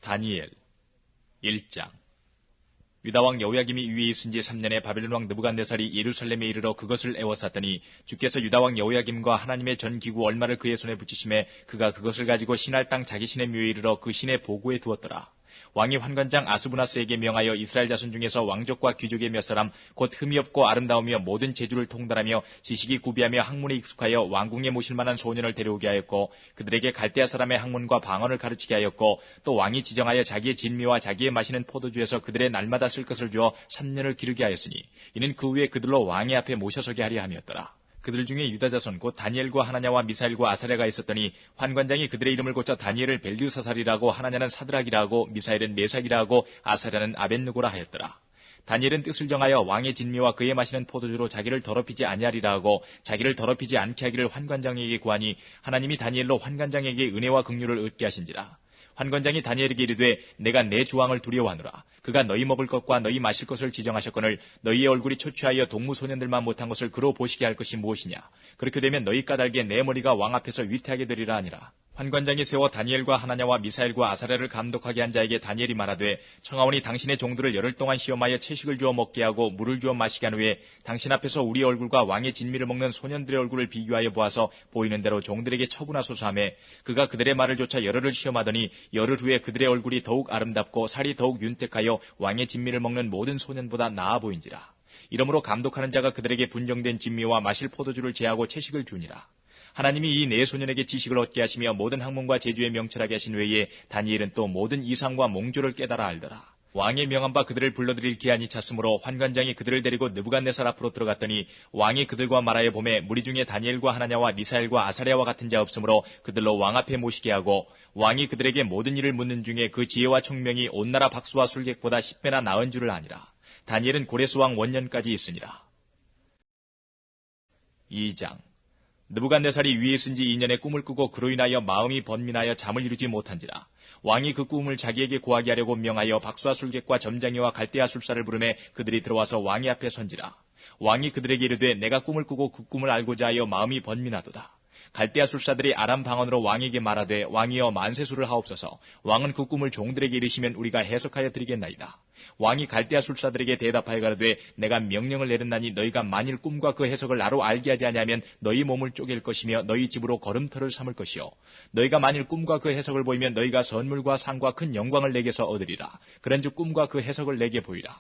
다니엘 1장. 유다왕 여호야김이 위에 있은 지 3년에 바벨론 왕 느부갓네살이 예루살렘에 이르러 그것을 에워쌌더니 주께서 유다왕 여호야김과 하나님의 전 기구 얼마를 그의 손에 붙이심에 그가 그것을 가지고 신할 땅 자기 신의 묘에 이르러 그 신의 보고에 두었더라. 왕이 환관장 아스부나스에게 명하여 이스라엘 자손 중에서 왕족과 귀족의 몇 사람 곧 흠이 없고 아름다우며 모든 재주를 통달하며 지식이 구비하며 학문에 익숙하여 왕궁에 모실 만한 소년을 데려오게 하였고 그들에게 갈대아 사람의 학문과 방언을 가르치게 하였고 또 왕이 지정하여 자기의 진미와 자기의 마시는 포도주에서 그들의 날마다 쓸 것을 주어 3년을 기르게 하였으니 이는 그 후에 그들로 왕의 앞에 모셔서게 하려 함이었더라. 그들 중에 유다 자손 곧 다니엘과 하나냐와 미사엘과 아사랴가 있었더니 환관장이 그들의 이름을 고쳐 다니엘을 벨드사살이라고 하나냐는 사드락이라 하고 미사엘은 메삭이라 하고 아사랴는 아벳느고라 하였더라. 다니엘은 뜻을 정하여 왕의 진미와 그의 마시는 포도주로 자기를 더럽히지 아니하리라 하고 자기를 더럽히지 않게 하기를 환관장에게 구하니 하나님이 다니엘로 환관장에게 은혜와 긍휼을 얻게 하신지라. 환관장이 다니엘에게 이르되 내가 내 주왕을 두려워하노라. 그가 너희 먹을 것과 너희 마실 것을 지정하셨거늘 너희의 얼굴이 초췌하여 동무소년들만 못한 것을 그로 보시게 할 것이 무엇이냐. 그렇게 되면 너희 까닭에 내 머리가 왕 앞에서 위태하게 되리라 하니라. 환관장이 세워 다니엘과 하나냐와 미사엘과 아사랴를 감독하게 한 자에게 다니엘이 말하되 청하오니 당신의 종들을 열흘 동안 시험하여 채식을 주어 먹게 하고 물을 주어 마시게 한 후에 당신 앞에서 우리 얼굴과 왕의 진미를 먹는 소년들의 얼굴을 비교하여 보아서 보이는 대로 종들에게 처분하소서 하매 그가 그들의 말을 조차 열흘을 시험하더니 열흘 후에 그들의 얼굴이 더욱 아름답고 살이 더욱 윤택하여 왕의 진미를 먹는 모든 소년보다 나아 보인지라. 이러므로 감독하는 자가 그들에게 분정된 진미와 마실 포도주를 제하고 채식을 주니라. 하나님이 이 네 소년에게 지식을 얻게 하시며 모든 학문과 재주에 명철하게 하신 외에 다니엘은 또 모든 이상과 몽조를 깨달아 알더라. 왕의 명한 바 그들을 불러들일 기한이 찼으므로 환관장이 그들을 데리고 느부갓네살 앞으로 들어갔더니 왕이 그들과 말하여 보매 무리 중에 다니엘과 하나냐와 미사엘과 아사랴와 같은 자 없으므로 그들로 왕 앞에 모시게 하고 왕이 그들에게 모든 일을 묻는 중에 그 지혜와 총명이 온 나라 박수와 술객보다 10배나 나은 줄을 아니라. 다니엘은 고레스 왕 원년까지 있으니라. 2장. 느부갓네살이 위에 있은 지 2년에 꿈을 꾸고 그로 인하여 마음이 번민하여 잠을 이루지 못한지라. 왕이 그 꿈을 자기에게 고하게 하려고 명하여 박수와 술객과 점장이와 갈대아 술사를 부르매 그들이 들어와서 왕의 앞에 선지라. 왕이 그들에게 이르되 내가 꿈을 꾸고 그 꿈을 알고자 하여 마음이 번민하도다. 갈대아 술사들이 아람 방언으로 왕에게 말하되 왕이여 만세수를 하옵소서. 왕은 그 꿈을 종들에게 이르시면 우리가 해석하여 드리겠나이다. 왕이 갈대아 술사들에게 대답하여 가로되 내가 명령을 내렸나니 너희가 만일 꿈과 그 해석을 나로 알게 하지 아니하면 너희 몸을 쪼갤 것이며 너희 집으로 걸음터를 삼을 것이요 너희가 만일 꿈과 그 해석을 보이면 너희가 선물과 상과 큰 영광을 내게서 얻으리라. 그런즉 꿈과 그 해석을 내게 보이라.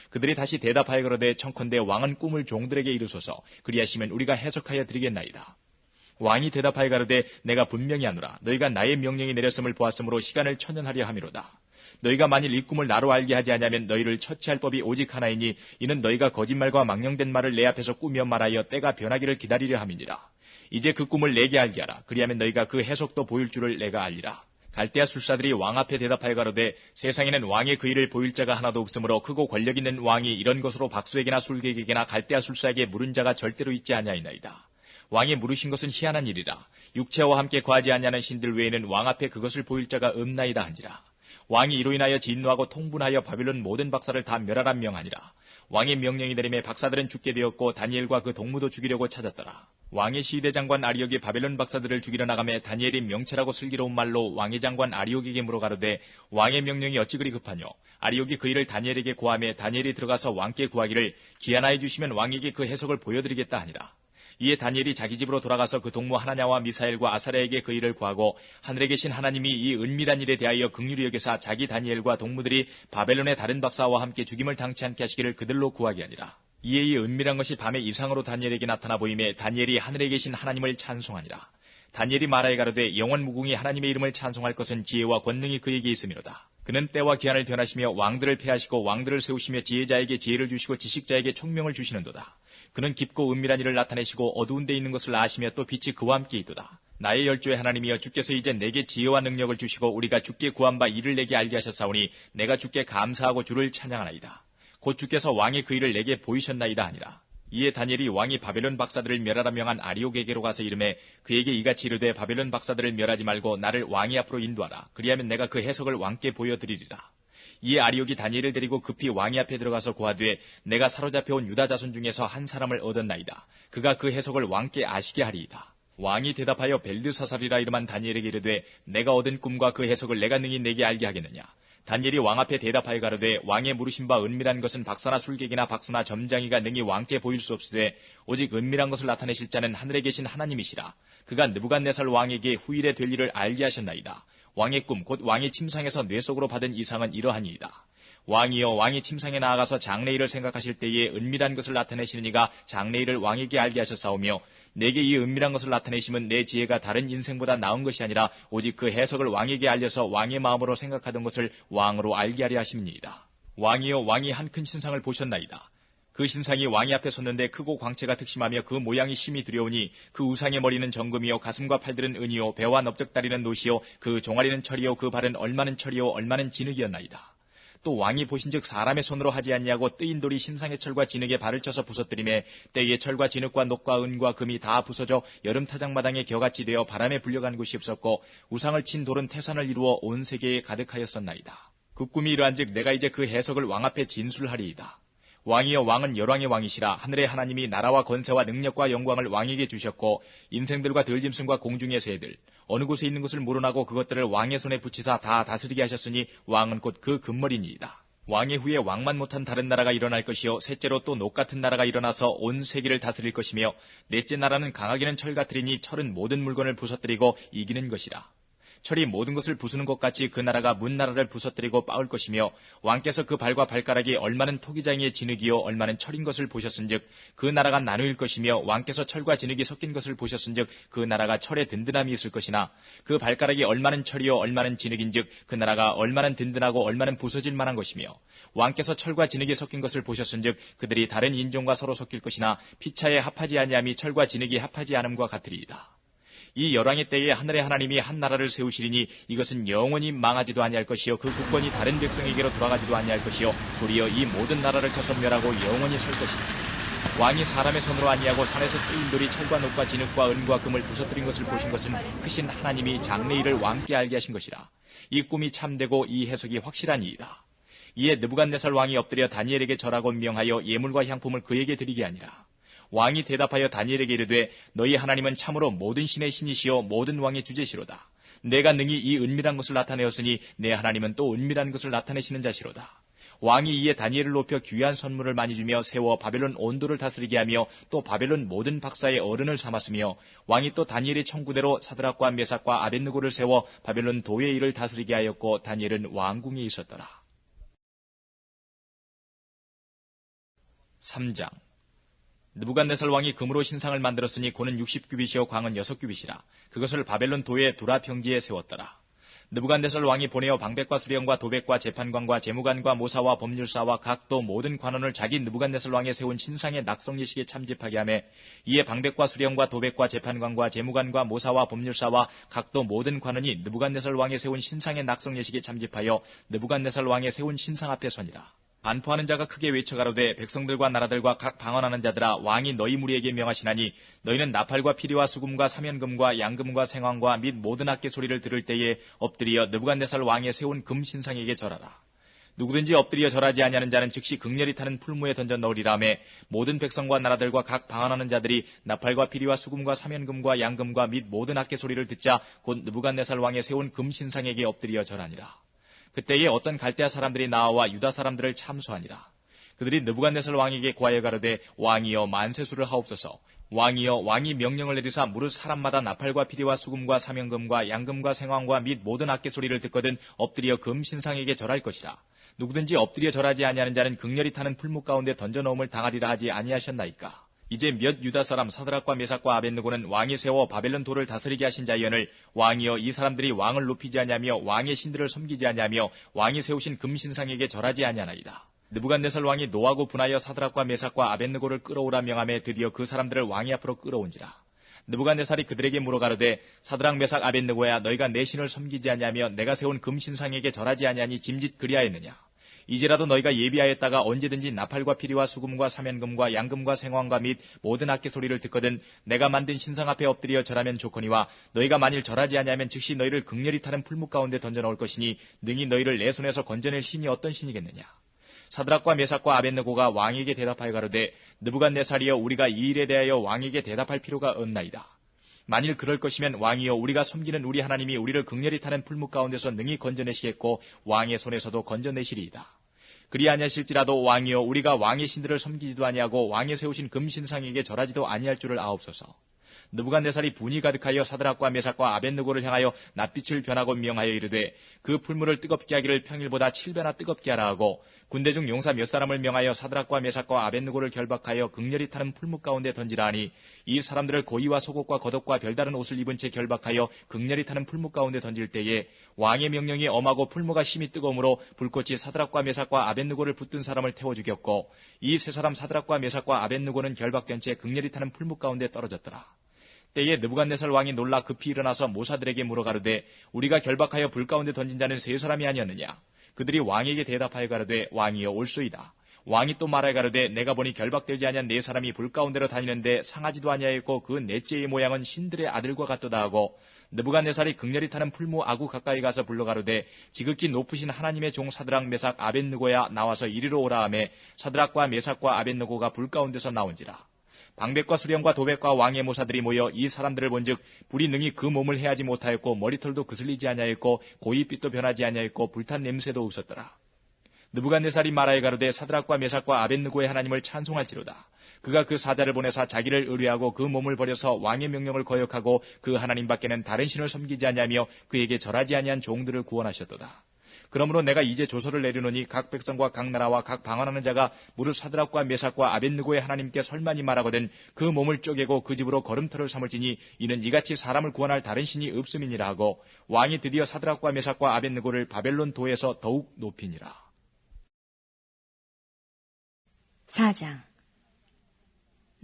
그들이 다시 대답하여 가로되 청컨대 왕은 꿈을 종들에게 이르소서. 그리하시면 우리가 해석하여 드리겠나이다. 왕이 대답하여 가로되 내가 분명히 하노라. 너희가 나의 명령이 내렸음을 보았으므로 시간을 천연하려 함이로다. 너희가 만일 이 꿈을 나로 알게 하지 아니하면 너희를 처치할 법이 오직 하나이니 이는 너희가 거짓말과 망령된 말을 내 앞에서 꾸며 말하여 때가 변하기를 기다리려 함이니라. 이제 그 꿈을 내게 알게 하라. 그리하면 너희가 그 해석도 보일 줄을 내가 알리라. 갈대아 술사들이 왕 앞에 대답하여 가로되 세상에는 왕의 그 일을 보일 자가 하나도 없으므로 크고 권력 있는 왕이 이런 것으로 박수에게나 술객에게나 갈대아 술사에게 물은 자가 절대로 있지 아니하이나이다. 왕이 물으신 것은 희한한 일이라. 육체와 함께 거하지 아니하는 신들 외에는 왕 앞에 그것을 보일 자가 없나이다 한지라. 왕이 이로 인하여 진노하고 통분하여 바빌론 모든 박사를 다 멸하라 명하니라. 왕의 명령이 내림에 박사들은 죽게 되었고 다니엘과 그 동무도 죽이려고 찾았더라. 왕의 시대 장관 아리옥이 바벨론 박사들을 죽이러 나가매 다니엘이 명철하고 슬기로운 말로 왕의 장관 아리옥에게 물어가로되 왕의 명령이 어찌 그리 급하뇨. 아리옥이 그 일을 다니엘에게 고하매 다니엘이 들어가서 왕께 구하기를 기한하여 주시면 왕에게 그 해석을 보여드리겠다 하니라. 이에 다니엘이 자기 집으로 돌아가서 그 동무 하나냐와 미사엘과 아사랴에게 그 일을 구하고 하늘에 계신 하나님이 이 은밀한 일에 대하여 긍휼히 여기사 자기 다니엘과 동무들이 바벨론의 다른 박사와 함께 죽임을 당치 않게 하시기를 그들로 구하게 하니라. 이에 이 은밀한 것이 밤의 이상으로 다니엘에게 나타나 보이매 다니엘이 하늘에 계신 하나님을 찬송하니라. 다니엘이 말하여 가로되 영원 무궁히 하나님의 이름을 찬송할 것은 지혜와 권능이 그에게 있음이로다. 그는 때와 기한을 변하시며 왕들을 패하시고 왕들을 세우시며 지혜자에게 지혜를 주시고 지식자에게 총명을 주시는도다. 그는 깊고 은밀한 일을 나타내시고 어두운 데 있는 것을 아시며 또 빛이 그와 함께 있도다. 나의 열조의 하나님이여 주께서 이제 내게 지혜와 능력을 주시고 우리가 주께 구한 바 이를 내게 알게 하셨사오니 내가 주께 감사하고 주를 찬양하나이다. 곧 주께서 왕의 그 일을 내게 보이셨나이다 하니라. 이에 다니엘이 왕이 바벨론 박사들을 멸하라 명한 아리옥에게로 가서 이르매 그에게 이같이 이르되 바벨론 박사들을 멸하지 말고 나를 왕의 앞으로 인도하라. 그리하면 내가 그 해석을 왕께 보여드리리라. 이에 아리옥이 다니엘을 데리고 급히 왕의 앞에 들어가서 고하되 내가 사로잡혀온 유다 자손 중에서 한 사람을 얻었나이다. 그가 그 해석을 왕께 아시게 하리이다. 왕이 대답하여 벨드사살이라 이름한 다니엘에게 이르되 내가 얻은 꿈과 그 해석을 내가 능히 내게 알게 하겠느냐. 다니엘이 왕 앞에 대답하여 가로되 왕의 물으신 바 은밀한 것은 박사나 술객이나 박수나 점장이가 능히 왕께 보일 수 없으되 오직 은밀한 것을 나타내실 자는 하늘에 계신 하나님이시라. 그가 느부갓네살 왕에게 후일에 될 일을 알게 하셨나이다. 왕의 꿈 곧 왕이 침상에서 뇌 속으로 받은 이상은 이러하니이다. 왕이여 왕이 침상에 나아가서 장래일을 생각하실 때에 은밀한 것을 나타내시는 이가 장래일을 왕에게 알게 하셨사오며 내게 이 은밀한 것을 나타내심은 내 지혜가 다른 인생보다 나은 것이 아니라 오직 그 해석을 왕에게 알려서 왕의 마음으로 생각하던 것을 왕으로 알게 하려 하심이니이다. 왕이여 왕이 한 큰 신상을 보셨나이다. 그 신상이 왕이 앞에 섰는데 크고 광채가 특심하며 그 모양이 심히 두려우니 그 우상의 머리는 정금이요 가슴과 팔들은 은이요 배와 넓적다리는 노시요 그 종아리는 철이요 그 발은 얼마는 철이요 얼마는 진흙이었나이다. 또 왕이 보신즉 사람의 손으로 하지 아니하고 뜨인 돌이 신상의 철과 진흙에 발을 쳐서 부서뜨리매 때에 철과 진흙과 녹과 은과 금이 다 부서져 여름 타작마당에 겨같이 되어 바람에 불려간 곳이 없었고 우상을 친 돌은 태산을 이루어 온 세계에 가득하였었나이다. 그 꿈이 이러한즉 내가 이제 그 해석을 왕 앞에 진술하리이다. 왕이여 왕은 열왕의 왕이시라. 하늘의 하나님이 나라와 권세와 능력과 영광을 왕에게 주셨고 인생들과 들짐승과 공중의 새들 어느 곳에 있는 것을 물어나고 그것들을 왕의 손에 붙이사 다 다스리게 하셨으니 왕은 곧 그 금머리니이다. 왕의 후에 왕만 못한 다른 나라가 일어날 것이요 셋째로 또 녹 같은 나라가 일어나서 온 세계를 다스릴 것이며 넷째 나라는 강하기는 철 같으리니 철은 모든 물건을 부서뜨리고 이기는 것이라. 철이 모든 것을 부수는 것 같이 그 나라가 문 나라를 부서뜨리고 빻을 것이며 왕께서 그 발과 발가락이 얼마는 토기장이의 진흙이요 얼마는 철인 것을 보셨은즉 그 나라가 나누일 것이며 왕께서 철과 진흙이 섞인 것을 보셨은즉 그 나라가 철의 든든함이 있을 것이나 그 발가락이 얼마는 철이요 얼마는 진흙인즉 그 나라가 얼마는 든든하고 얼마는 부서질 만한 것이며 왕께서 철과 진흙이 섞인 것을 보셨은즉 그들이 다른 인종과 서로 섞일 것이나 피차에 합하지 아니함이 철과 진흙이 합하지 않음과 같으리이다. 이 열왕의 때에 하늘의 하나님이 한 나라를 세우시리니 이것은 영원히 망하지도 아니할 것이요 그 국권이 다른 백성에게로 돌아가지도 아니할 것이요 도리어 이 모든 나라를 쳐서 멸하고 영원히 설 것이다. 왕이 사람의 손으로 아니하고 산에서 뜨인 돌이 철과 녹과 진흙과 은과 금을 부서뜨린 것을 보신 것은 크신 하나님이 장래일을 왕께 알게 하신 것이라. 이 꿈이 참되고 이 해석이 확실하니이다. 이에 느부갓네살 왕이 엎드려 다니엘에게 절하고 명하여 예물과 향품을 그에게 드리게 하니라. 왕이 대답하여 다니엘에게 이르되 너희 하나님은 참으로 모든 신의 신이시요 모든 왕의 주제시로다. 내가 능히 이 은밀한 것을 나타내었으니 내 하나님은 또 은밀한 것을 나타내시는 자시로다. 왕이 이에 다니엘을 높여 귀한 선물을 많이 주며 세워 바벨론 온도를 다스리게 하며 또 바벨론 모든 박사의 어른을 삼았으며 왕이 또 다니엘의 청구대로 사드락과 메삭과 아벳느고를 세워 바벨론 도의 일을 다스리게 하였고 다니엘은 왕궁에 있었더라. 3장 느부갓네살 왕이 금으로 신상을 만들었으니 고는 60규빗이요 광은 6규빗이라. 그것을 바벨론 도의 두라 평지에 세웠더라. 느부갓네살 왕이 보내어 방백과 수령과 도백과 재판관과 재무관과 모사와 법률사와 각도 모든 관원을 자기 느부갓네살 왕에 세운 신상의 낙성 예식에 참집하게 하매 이에 방백과 수령과 도백과 재판관과 재무관과 모사와 법률사와 각도 모든 관원이 느부갓네살 왕에 세운 신상의 낙성 예식에 참집하여 느부갓네살 왕에 세운 신상 앞에 서니라. 반포하는 자가 크게 외쳐가로되 백성들과 나라들과 각 방언하는 자들아 왕이 너희 무리에게 명하시나니 너희는 나팔과 피리와 수금과 사면금과 양금과 생황과 및 모든 악기 소리를 들을 때에 엎드려 느부갓네살 왕에 세운 금 신상에게 절하라. 누구든지 엎드려 절하지 아니하는 자는 즉시 극렬히 타는 풀무에 던져 넣으리라매 모든 백성과 나라들과 각 방언하는 자들이 나팔과 피리와 수금과 사면금과 양금과 및 모든 악기 소리를 듣자 곧 느부갓네살 왕에 세운 금 신상에게 엎드려 절하니라. 그때에 어떤 갈대아 사람들이 나와 유다 사람들을 참수하니라. 그들이 느부갓네살 왕에게 고하여 가로되 왕이여 만세수를 하옵소서. 왕이여 왕이 명령을 내리사 무릇 사람마다 나팔과 피리와 수금과 사면금과 양금과 생황과 및 모든 악기 소리를 듣거든 엎드려 금 신상에게 절할 것이라. 누구든지 엎드려 절하지 아니하는 자는 극렬히 타는 풀무 가운데 던져 넣음을 당하리라 하지 아니하셨나이까. 이제 몇 유다 사람 사드락과 메삭과 아벳느고는 왕이 세워 바벨론 도를 다스리게 하신 자이언을 왕이여 이 사람들이 왕을 높이지 아니하며 왕의 신들을 섬기지 아니하며 왕이 세우신 금신상에게 절하지 아니하나이다. 느부갓네살 왕이 노하고 분하여 사드락과 메삭과 아벳느고를 끌어오라 명하며 드디어 그 사람들을 왕의 앞으로 끌어온지라. 느부갓네살이 그들에게 물어가로되 사드락 메삭 아벳느고야 너희가 내 신을 섬기지 아니하며 내가 세운 금신상에게 절하지 아니하니 짐짓 그리하였느냐. 이제라도 너희가 예비하였다가 언제든지 나팔과 피리와 수금과 사면금과 양금과 생황과 및 모든 악기 소리를 듣거든 내가 만든 신상 앞에 엎드려 절하면 좋거니와 너희가 만일 절하지 아니하면 즉시 너희를 극렬히 타는 풀무 가운데 던져 넣을 것이니 능히 너희를 내 손에서 건져낼 신이 어떤 신이겠느냐. 사드락과 메삭과 아벳느고가 왕에게 대답하여 가로되 느부갓네살이여 우리가 이 일에 대하여 왕에게 대답할 필요가 없나이다. 만일 그럴 것이면 왕이여 우리가 섬기는 우리 하나님이 우리를 극렬히 타는 풀무 가운데서 능히 건져내시겠고 왕의 손에서도 건져내시리이다. 그리 아니하실지라도 왕이여 우리가 왕의 신들을 섬기지도 아니하고 왕이 세우신 금신상에게 절하지도 아니할 줄을 아옵소서. 느부갓네살이 분이 가득하여 사드락과 메삭과 아벳느고를 향하여 낯빛을 변하고 명하여 이르되 그 풀무를 뜨겁게 하기를 평일보다 7배나 뜨겁게 하라 하고 군대 중 용사 몇 사람을 명하여 사드락과 메삭과 아벳느고를 결박하여 극렬히 타는 풀무 가운데 던지라 하니 이 사람들을 고이와 속옷과 겉옷과 별다른 옷을 입은 채 결박하여 극렬히 타는 풀무 가운데 던질 때에 왕의 명령이 엄하고 풀무가 심히 뜨거우므로 불꽃이 사드락과 메삭과 아벳느고를 붙든 사람을 태워 죽였고 이 세 사람 사드락과 메삭과 아벳느고는 결박된 채 극렬히 타는 풀무 가운데 떨어졌더라. 때에 느부갓네살 왕이 놀라 급히 일어나서 모사들에게 물어가르되 우리가 결박하여 불 가운데 던진 자는 세 사람이 아니었느냐. 그들이 왕에게 대답하여 가르되 왕이여 옳소이다. 왕이 또 말하여 가르되 내가 보니 결박되지 아니한 네 사람이 불 가운데로 다니는데 상하지도 아니하였고 그 넷째의 모양은 신들의 아들과 같도다 하고 느부갓네살이 극렬히 타는 풀무 아구 가까이 가서 불러가르되 지극히 높으신 하나님의 종 사드락 메삭 아벳느고야 나와서 이리로 오라 하매 사드락과 메삭과 아벳느고가 불 가운데서 나온지라. 방백과 수령과 도백과 왕의 모사들이 모여 이 사람들을 본즉 불이 능히 그 몸을 해하지 못하였고 머리털도 그슬리지 아니하였고 고이빛도 변하지 아니하였고 불탄 냄새도 없었더라. 느부갓네살이 말하여 가로되 사드락과 메삭과 아벳느고의 하나님을 찬송할지로다. 그가 그 사자를 보내사 자기를 의뢰하고 그 몸을 버려서 왕의 명령을 거역하고 그 하나님 밖에는 다른 신을 섬기지 아니하며 그에게 절하지 아니한 종들을 구원하셨도다. 그러므로 내가 이제 조서를 내려놓으니 각 백성과 각 나라와 각 방언하는 자가 무릇 사드락과 메삭과 아벳느고의 하나님께 설만이 말하거든 그 몸을 쪼개고 그 집으로 걸음터를 삼을지니 이는 이같이 사람을 구원할 다른 신이 없음이니라 하고 왕이 드디어 사드락과 메삭과 아벳느고를 바벨론 도에서 더욱 높이니라. 4장.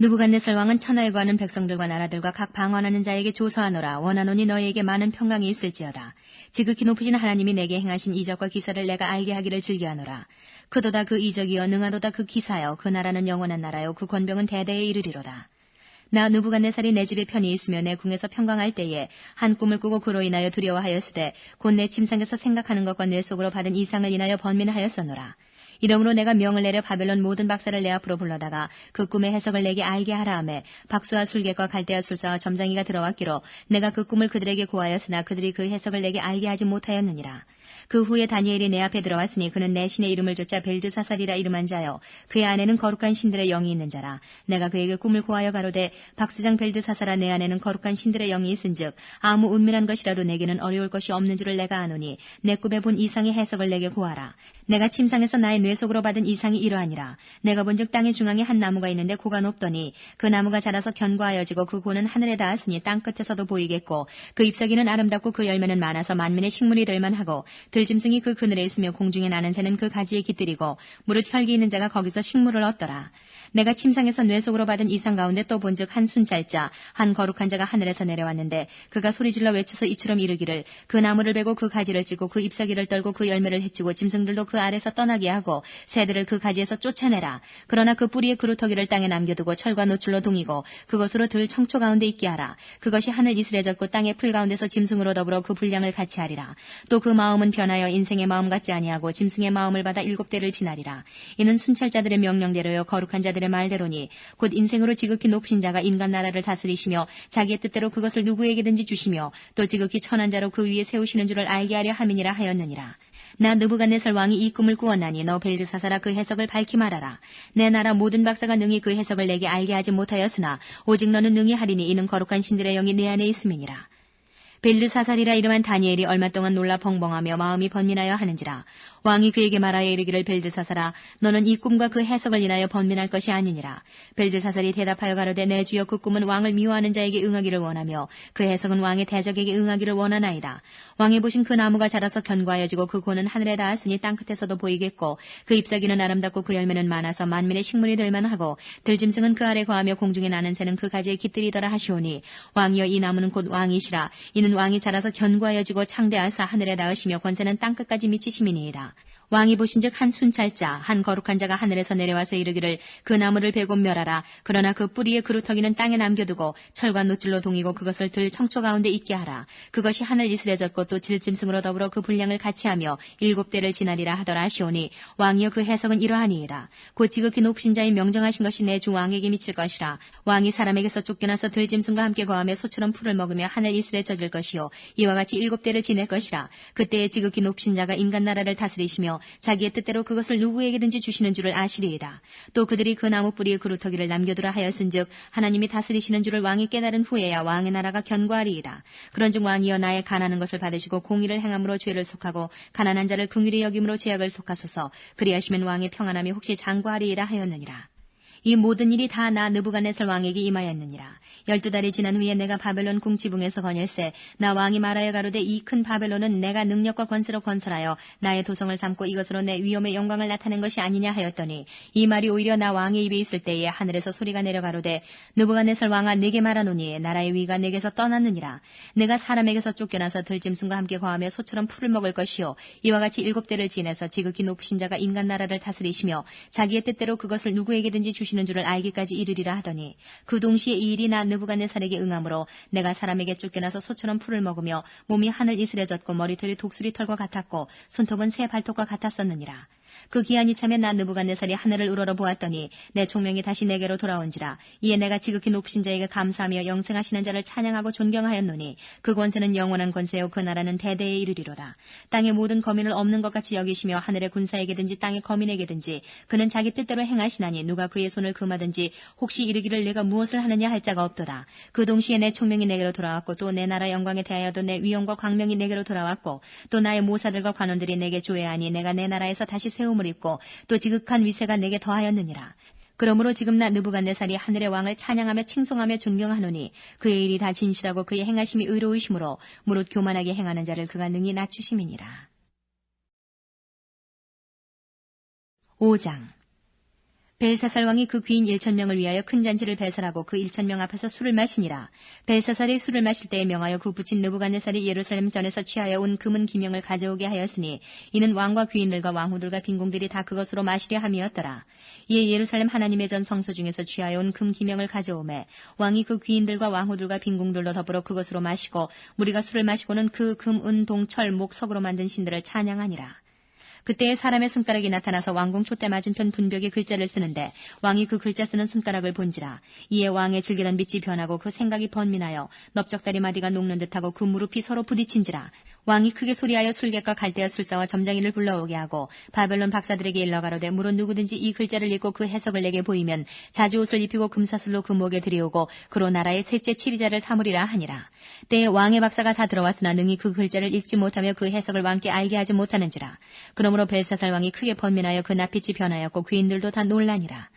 느부갓네살 왕은 천하에 거하는 백성들과 나라들과 각 방언하는 자에게 조서하노라. 원하노니 너희에게 많은 평강이 있을지어다. 지극히 높으신 하나님이 내게 행하신 이적과 기사를 내가 알게 하기를 즐겨하노라. 크도다 그 이적이여 능하도다 그 기사여 그 나라는 영원한 나라요 그 권병은 대대에 이르리로다. 나 느부갓네살이 내 집에 편히 있으며 내 궁에서 평강할 때에 한 꿈을 꾸고 그로 인하여 두려워하였으되 곧 내 침상에서 생각하는 것과 뇌 속으로 받은 이상을 인하여 번민하였었노라. 이러므로 내가 명을 내려 바벨론 모든 박사를 내 앞으로 불러다가 그 꿈의 해석을 내게 알게 하라 하매 박수와 술객과 갈대아 술사와 점장이가 들어왔기로 내가 그 꿈을 그들에게 고하였으나 그들이 그 해석을 내게 알게 하지 못하였느니라. 그 후에 다니엘이 내 앞에 들어왔으니 그는 내 신의 이름을 쫓아 벨드사살이라 이름한 자요 그의 안에는 거룩한 신들의 영이 있는 자라. 내가 그에게 꿈을 고하여 가로되 박수장 벨드사살아 내 안에는 거룩한 신들의 영이 있은즉 아무 은밀한 것이라도 내게는 어려울 것이 없는 줄을 내가 아노니 내 꿈에 본 이상의 해석을 내게 고하라. 내가 침상에서 나의 뇌 속으로 받은 이상이 이러하니라. 내가 본즉 땅의 중앙에 한 나무가 있는데 고가 높더니 그 나무가 자라서 견고하여지고 그 고는 하늘에 닿았으니 땅 끝에서도 보이겠고 그 잎사귀는 아름답고 그 열매는 많아서 만민의 식물이 될 만하고 들짐승이 그 그늘에 있으며 공중에 나는 새는 그 가지에 깃들이고 무릇 혈기 있는 자가 거기서 식물을 얻더라. 내가 침상에서 뇌 속으로 받은 이상 가운데 또 본즉 한 순찰자 한 거룩한 자가 하늘에서 내려왔는데 그가 소리질러 외쳐서 이처럼 이르기를 그 나무를 베고 그 가지를 찌고 그 잎사귀를 떨고 그 열매를 해치고 짐승들도 그 아래서 떠나게 하고 새들을 그 가지에서 쫓아내라. 그러나 그 뿌리의 그루터기를 땅에 남겨두고 철과 노출로 동이고 그것으로 들 청초 가운데 있게 하라. 그것이 하늘 이슬에 젖고 땅의 풀 가운데서 짐승으로 더불어 그 분량을 같이 하리라. 또 그 마음은 변하여 인생의 마음 같지 아니하고 짐승의 마음을 받아 7대를 지나리라. 이는 순찰자들의 명령대로요 거룩한 자들의 말대로니 곧 인생으로 지극히 높으신 자가 인간 나라를 다스리시며 자기의 뜻대로 그것을 누구에게든지 주시며 또 지극히 천한 자로 그 위에 세우시는 줄을 알게 하려 함이니라 하였느니라. 나 느부갓네살 왕이 이 꿈을 꾸었나니 너 벨드사살아 그 해석을 밝히 말하라. 내 나라 모든 박사가 능히 그 해석을 내게 알게 하지 못하였으나 오직 너는 능히 하리니 이는 거룩한 신들의 영이 내 안에 있음이니라. 벨드사살이라 이름한 다니엘이 얼마 동안 놀라 벙벙하며 마음이 번민하여 하는지라. 왕이 그에게 말하여 이르기를 벨드사살아 너는 이 꿈과 그 해석을 인하여 번민할 것이 아니니라. 벨드사살이 대답하여 가로되 내 주여 그 꿈은 왕을 미워하는 자에게 응하기를 원하며 그 해석은 왕의 대적에게 응하기를 원하나이다. 왕이 보신 그 나무가 자라서 견고하여지고 그 고는 하늘에 닿았으니 땅끝에서도 보이겠고 그 잎사귀는 아름답고 그 열매는 많아서 만민의 식물이 될 만하고 들짐승은 그 아래 거하며 공중에 나는 새는 그 가지에 깃들이더라 하시오니 왕이여 이 나무는 곧 왕이시라. 이는 이는 왕이 자라서 견고하여지고 창대하사 하늘에 닿으시며 권세는 땅끝까지 미치심이니이다. 왕이 보신즉 한 순찰자 한 거룩한 자가 하늘에서 내려와서 이르기를 그 나무를 베고 멸하라. 그러나 그 뿌리의 그루터기는 땅에 남겨두고 철과 노줄로 동이고 그것을 들 청초 가운데 있게 하라. 그것이 하늘 이슬에 젖고 또 질짐승으로 더불어 그 분량을 같이 하며 7대를 지나리라 하더라 하시오니 왕이여 그 해석은 이러하니이다. 곧 지극히 높으신 자의 명정하신 것이 내 주 왕에게 미칠 것이라. 왕이 사람에게서 쫓겨나서 들짐승과 함께 거하며 소처럼 풀을 먹으며 하늘 이슬에 젖을 것이요 이와 같이 7대를 지낼 것이라. 그때에 지극히 높으신 자가 인간 나라를 다스리시며 자기의 뜻대로 그것을 누구에게든지 주시는 줄을 아시리이다. 또 그들이 그 나무 뿌리의 그루터기를 남겨두라 하였은즉 하나님이 다스리시는 줄을 왕이 깨달은 후에야 왕의 나라가 견고하리이다. 그런즉 왕이여 나의 가난한 것을 받으시고 공의를 행함으로 죄를 속하고 가난한 자를 긍휼히 여김으로 죄악을 속하소서. 그리하시면 왕의 평안함이 혹시 장구하리이다 하였느니라. 이 모든 일이 다 나 느부갓네살 왕에게 임하였느니라. 12달이 지난 후에 내가 바벨론 궁 지붕에서 거닐세 나 왕이 말하여 가로되 이 큰 바벨론은 내가 능력과 권세로 건설하여 나의 도성을 삼고 이것으로 내 위엄의 영광을 나타낸 것이 아니냐 하였더니 이 말이 오히려 나 왕의 입에 있을 때에 하늘에서 소리가 내려 가로되 느부갓네살 왕아 내게 말하노니 나라의 위가 내게서 떠났느니라. 내가 사람에게서 쫓겨나서 들짐승과 함께 거하며 소처럼 풀을 먹을 것이요 이와 같이 7대를 지내서 지극히 높으신 자가 인간 나라를 다스리시며 자기의 뜻대로 그것을 누구에게든지 주시는 줄을 알기까지 이르리라 하더니 그 동시에 이 일이 나 느부갓네살에게 응함으로 내가 사람에게 쫓겨나서 소처럼 풀을 먹으며 몸이 하늘 이슬에 젖고 머리털이 독수리 털과 같았고 손톱은 새 발톱과 같았었느니라. 그 기한이 차면 나 느부갓네살이 하늘을 우러러 보았더니 내 총명이 다시 내게로 돌아온지라. 이에 내가 지극히 높으신 자에게 감사하며 영생하시는 자를 찬양하고 존경하였노니 그 권세는 영원한 권세요 그 나라는 대대에 이르리로다. 땅의 모든 거민을 없는 것 같이 여기시며 하늘의 군사에게든지 땅의 거민에게든지 그는 자기 뜻대로 행하시나니 누가 그의 손을 금하든지 혹시 이르기를 내가 무엇을 하느냐 할 자가 없도다. 그 동시에 내 총명이 내게로 돌아왔고 또 내 나라 영광에 대하여도 내 위엄과 광명이 내게로 돌아왔고 또 나의 모사들과 관원들이 내게 조회하니 내가 내 나라에서 다시 세움을 입고 또 지극한 위세가 내게 더하였느니라. 그러므로 지금 나 느부갓네살이 하늘의 왕을 찬양하며 칭송하며 존경하노니 그의 일이 다 진실하고 그의 행하심이 의로우심으로 무릇 교만하게 행하는 자를 그가 능히 낮추심이니라. 5장 벨사살 왕이 그 귀인 1,000명을 위하여 큰 잔치를 배설하고 그 1,000명 앞에서 술을 마시니라. 벨사살이 술을 마실 때에 명하여 그 부친 느부갓네살이 예루살렘 전에서 취하여 온 금은 기명을 가져오게 하였으니 이는 왕과 귀인들과 왕후들과 빈궁들이 다 그것으로 마시려 함이었더라. 이에 예루살렘 하나님의 전 성소 중에서 취하여 온 금 기명을 가져오매 왕이 그 귀인들과 왕후들과 빈궁들로 더불어 그것으로 마시고 무리가 술을 마시고는 그 금, 은, 동, 철, 목, 석으로 만든 신들을 찬양하니라. 그때에 사람의 손가락이 나타나서 왕궁 촛대 맞은편 분벽에 글자를 쓰는데 왕이 그 글자 쓰는 손가락을 본지라. 이에 왕의 즐기던 빛이 변하고 그 생각이 번민하여 넓적다리 마디가 녹는 듯하고 그 무릎이 서로 부딪힌지라. 왕이 크게 소리하여 술객과 갈대아 술사와 점장이를 불러오게 하고 바벨론 박사들에게 일러 가로되 무릇 누구든지 이 글자를 읽고 그 해석을 내게 보이면 자주 옷을 입히고 금사슬로 그 목에 들이오고 그로 나라의 셋째 치리자를 삼으리라 하니라. 때에 왕의 박사가 다 들어왔으나 능히 그 글자를 읽지 못하며 그 해석을 왕께 알게 하지 못하는지라. 그러므로 벨사살 왕이 크게 번민하여 그 낯빛이 변하였고 귀인들도 다 놀라니라.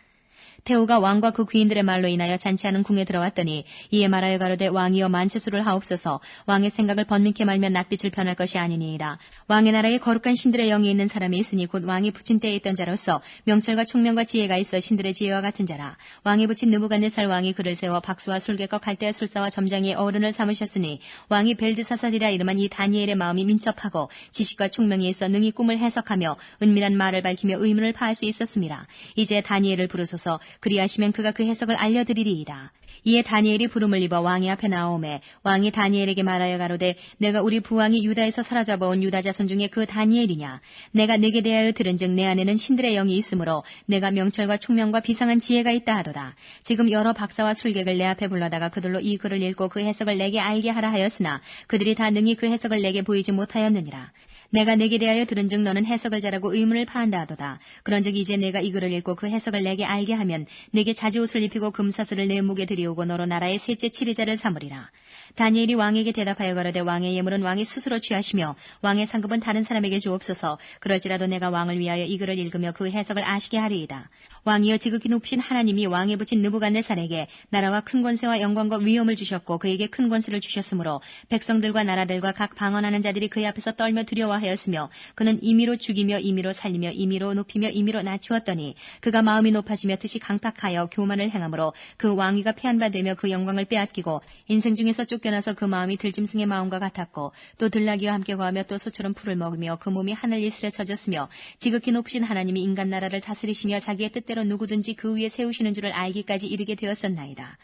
태후가 왕과 그 귀인들의 말로 인하여 잔치하는 궁에 들어왔더니 이에 말하여 가로되 왕이여 만세수를 하옵소서. 왕의 생각을 번민케 말면 낯빛을 변할 것이 아니니이다. 왕의 나라에 거룩한 신들의 영이 있는 사람이 있으니 곧 왕이 붙인 때에 있던 자로서 명철과 총명과 지혜가 있어 신들의 지혜와 같은 자라. 왕이 붙인 느부갓네살 왕이 그를 세워 박수와 술객과 갈대아 술사와 점장이 어른을 삼으셨으니 왕이 벨드사살이라 이름한 이 다니엘의 마음이 민첩하고 지식과 총명이 있어 능히 꿈을 해석하며 은밀한 말을 밝히며 의문을 파할 수 있었습니다. 이제 다니엘을 부르소서. 그리하시면 그가 그 해석을 알려드리리이다. 이에 다니엘이 부름을 입어 왕의 앞에 나오매 왕이 다니엘에게 말하여 가로되 내가 우리 부왕이 유다에서 사로잡아온 유다 자손 중에 그 다니엘이냐. 내가 내게 대하여 들은즉 내 안에는 신들의 영이 있으므로 내가 명철과 총명과 비상한 지혜가 있다 하도다. 지금 여러 박사와 술객을 내 앞에 불러다가 그들로 이 글을 읽고 그 해석을 내게 알게 하라 하였으나 그들이 다 능히 그 해석을 내게 보이지 못하였느니라. 내가 내게 대하여 들은즉 너는 해석을 잘하고 의문을 파한다 하도다. 그런즉 이제 내가 이 글을 읽고 그 해석을 내게 알게 하면 내게 자지옷을 입히고 금사슬을 내 목에 들이오고 너로 나라의 셋째 치리자를 삼으리라. 다니엘이 왕에게 대답하여 가로되 왕의 예물은 왕이 스스로 취하시며 왕의 상급은 다른 사람에게 주옵소서. 그럴지라도 내가 왕을 위하여 이 글을 읽으며 그 해석을 아시게 하리이다. 왕이여 지극히 높으신 하나님이 왕에 붙인 느부갓네살에게 나라와 큰 권세와 영광과 위엄을 주셨고 그에게 큰 권세를 주셨으므로 백성들과 나라들과 각 방언하는 자들이 그의 앞에서 떨며 두려워하였으며 그는 임의로 죽이며 임의로 살리며 임의로 높이며 임의로 낮추었더니 그가 마음이 높아지며 뜻이 강팍하여 교만을 행함으로 그 왕위가 패한 바 되며 그 영광을 빼앗기고 인생 중에서 쫓겨 쫓겨나서 그 마음이 들짐승의 마음과 같았고 또 들나귀와 함께 거하며 또 소처럼 풀을 먹으며 그 몸이 하늘 이슬에 젖었으며 지극히 높으신 하나님이 인간 나라를 다스리시며 자기의 뜻대로 누구든지 그 위에 세우시는 줄을 알기까지 이르게 되었었나이다.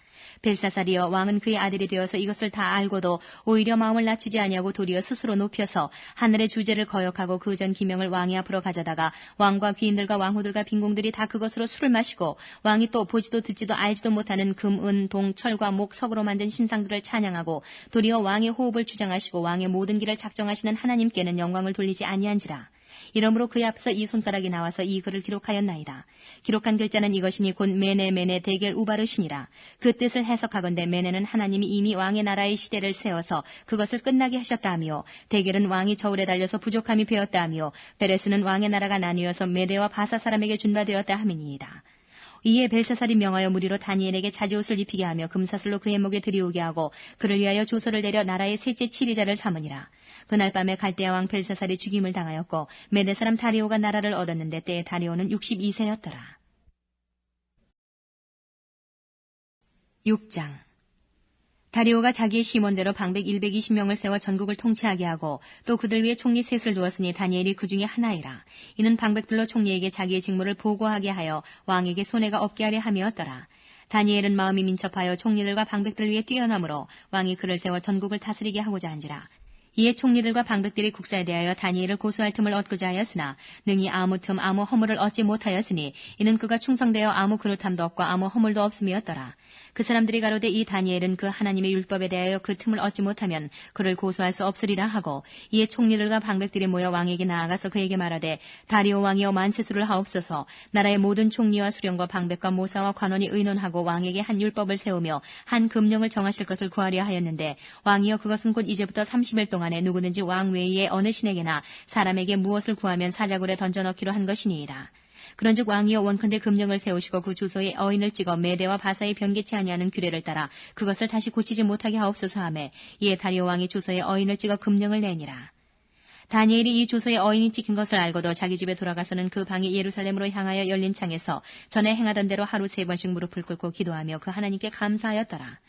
벨사살이여 왕은 그의 아들이 되어서 이것을 다 알고도 오히려 마음을 낮추지 아니하고 도리어 스스로 높여서 하늘의 주제를 거역하고 그 전 기명을 왕의 앞으로 가져다가 왕과 귀인들과 왕후들과 빈공들이 다 그것으로 술을 마시고 왕이 또 보지도 듣지도 알지도 못하는 금, 은, 동, 철과 목, 석으로 만든 신상들을 찬양하고 도리어 왕의 호흡을 주장하시고 왕의 모든 길을 작정하시는 하나님께는 영광을 돌리지 아니한지라. 이러므로 그의 앞에서 이 손가락이 나와서 이 글을 기록하였나이다. 기록한 글자는 이것이니 곧 메네 데겔 우바르시니라. 그 뜻을 해석하건대 메네는 하나님이 이미 왕의 나라의 시대를 세워서 그것을 끝나게 하셨다 하며 데겔은 왕이 저울에 달려서 부족함이 되었다 하며 베레스는 왕의 나라가 나뉘어서 메대와 바사 사람에게 준바되었다 함이니이다. 이에 벨사살이 명하여 무리로 다니엘에게 자지옷을 입히게 하며 금사슬로 그의 목에 들이오게 하고 그를 위하여 조서를 내려 나라의 셋째 치리자를 삼으니라. 그날 밤에 갈대아 왕 벨사살이 죽임을 당하였고 메대 사람 다리오가 나라를 얻었는데 때에 다리오는 62세였더라. 6장. 다리오가 자기의 심원대로 방백 120명을 세워 전국을 통치하게 하고 또 그들 위에 총리 셋을 두었으니 다니엘이 그 중에 하나이라. 이는 방백들로 총리에게 자기의 직무를 보고하게 하여 왕에게 손해가 없게 하려 함이었더라. 다니엘은 마음이 민첩하여 총리들과 방백들 위에 뛰어나므로 왕이 그를 세워 전국을 다스리게 하고자 한지라. 이에 총리들과 방백들이 국사에 대하여 다니엘을 고소할 틈을 얻고자 하였으나 능히 아무 틈 아무 허물을 얻지 못하였으니 이는 그가 충성되어 아무 그릇함도 없고 아무 허물도 없음이었더라. 그 사람들이 가로되 이 다니엘은 그 하나님의 율법에 대하여 그 틈을 얻지 못하면 그를 고소할 수 없으리라 하고 이에 총리들과 방백들이 모여 왕에게 나아가서 그에게 말하되 다리오 왕이여 만세수를 하옵소서. 나라의 모든 총리와 수령과 방백과 모사와 관원이 의논하고 왕에게 한 율법을 세우며 한 금령을 정하실 것을 구하려 하였는데 왕이여 그것은 곧 이제부터 30일 동안에 누구든지 왕 외에 어느 신에게나 사람에게 무엇을 구하면 사자굴에 던져넣기로 한 것이니이다. 그런즉 왕이여 원컨대 금령을 세우시고 그 주소에 어인을 찍어 메대와 바사의 변개치 아니하는 규례를 따라 그것을 다시 고치지 못하게 하옵소서 하매 이에 다리오 왕이 주소에 어인을 찍어 금령을 내니라. 다니엘이 이 주소에 어인이 찍힌 것을 알고도 자기 집에 돌아가서는 그 방이 예루살렘으로 향하여 열린 창에서 전에 행하던 대로 하루 3번씩 무릎을 꿇고 기도하며 그 하나님께 감사하였더라.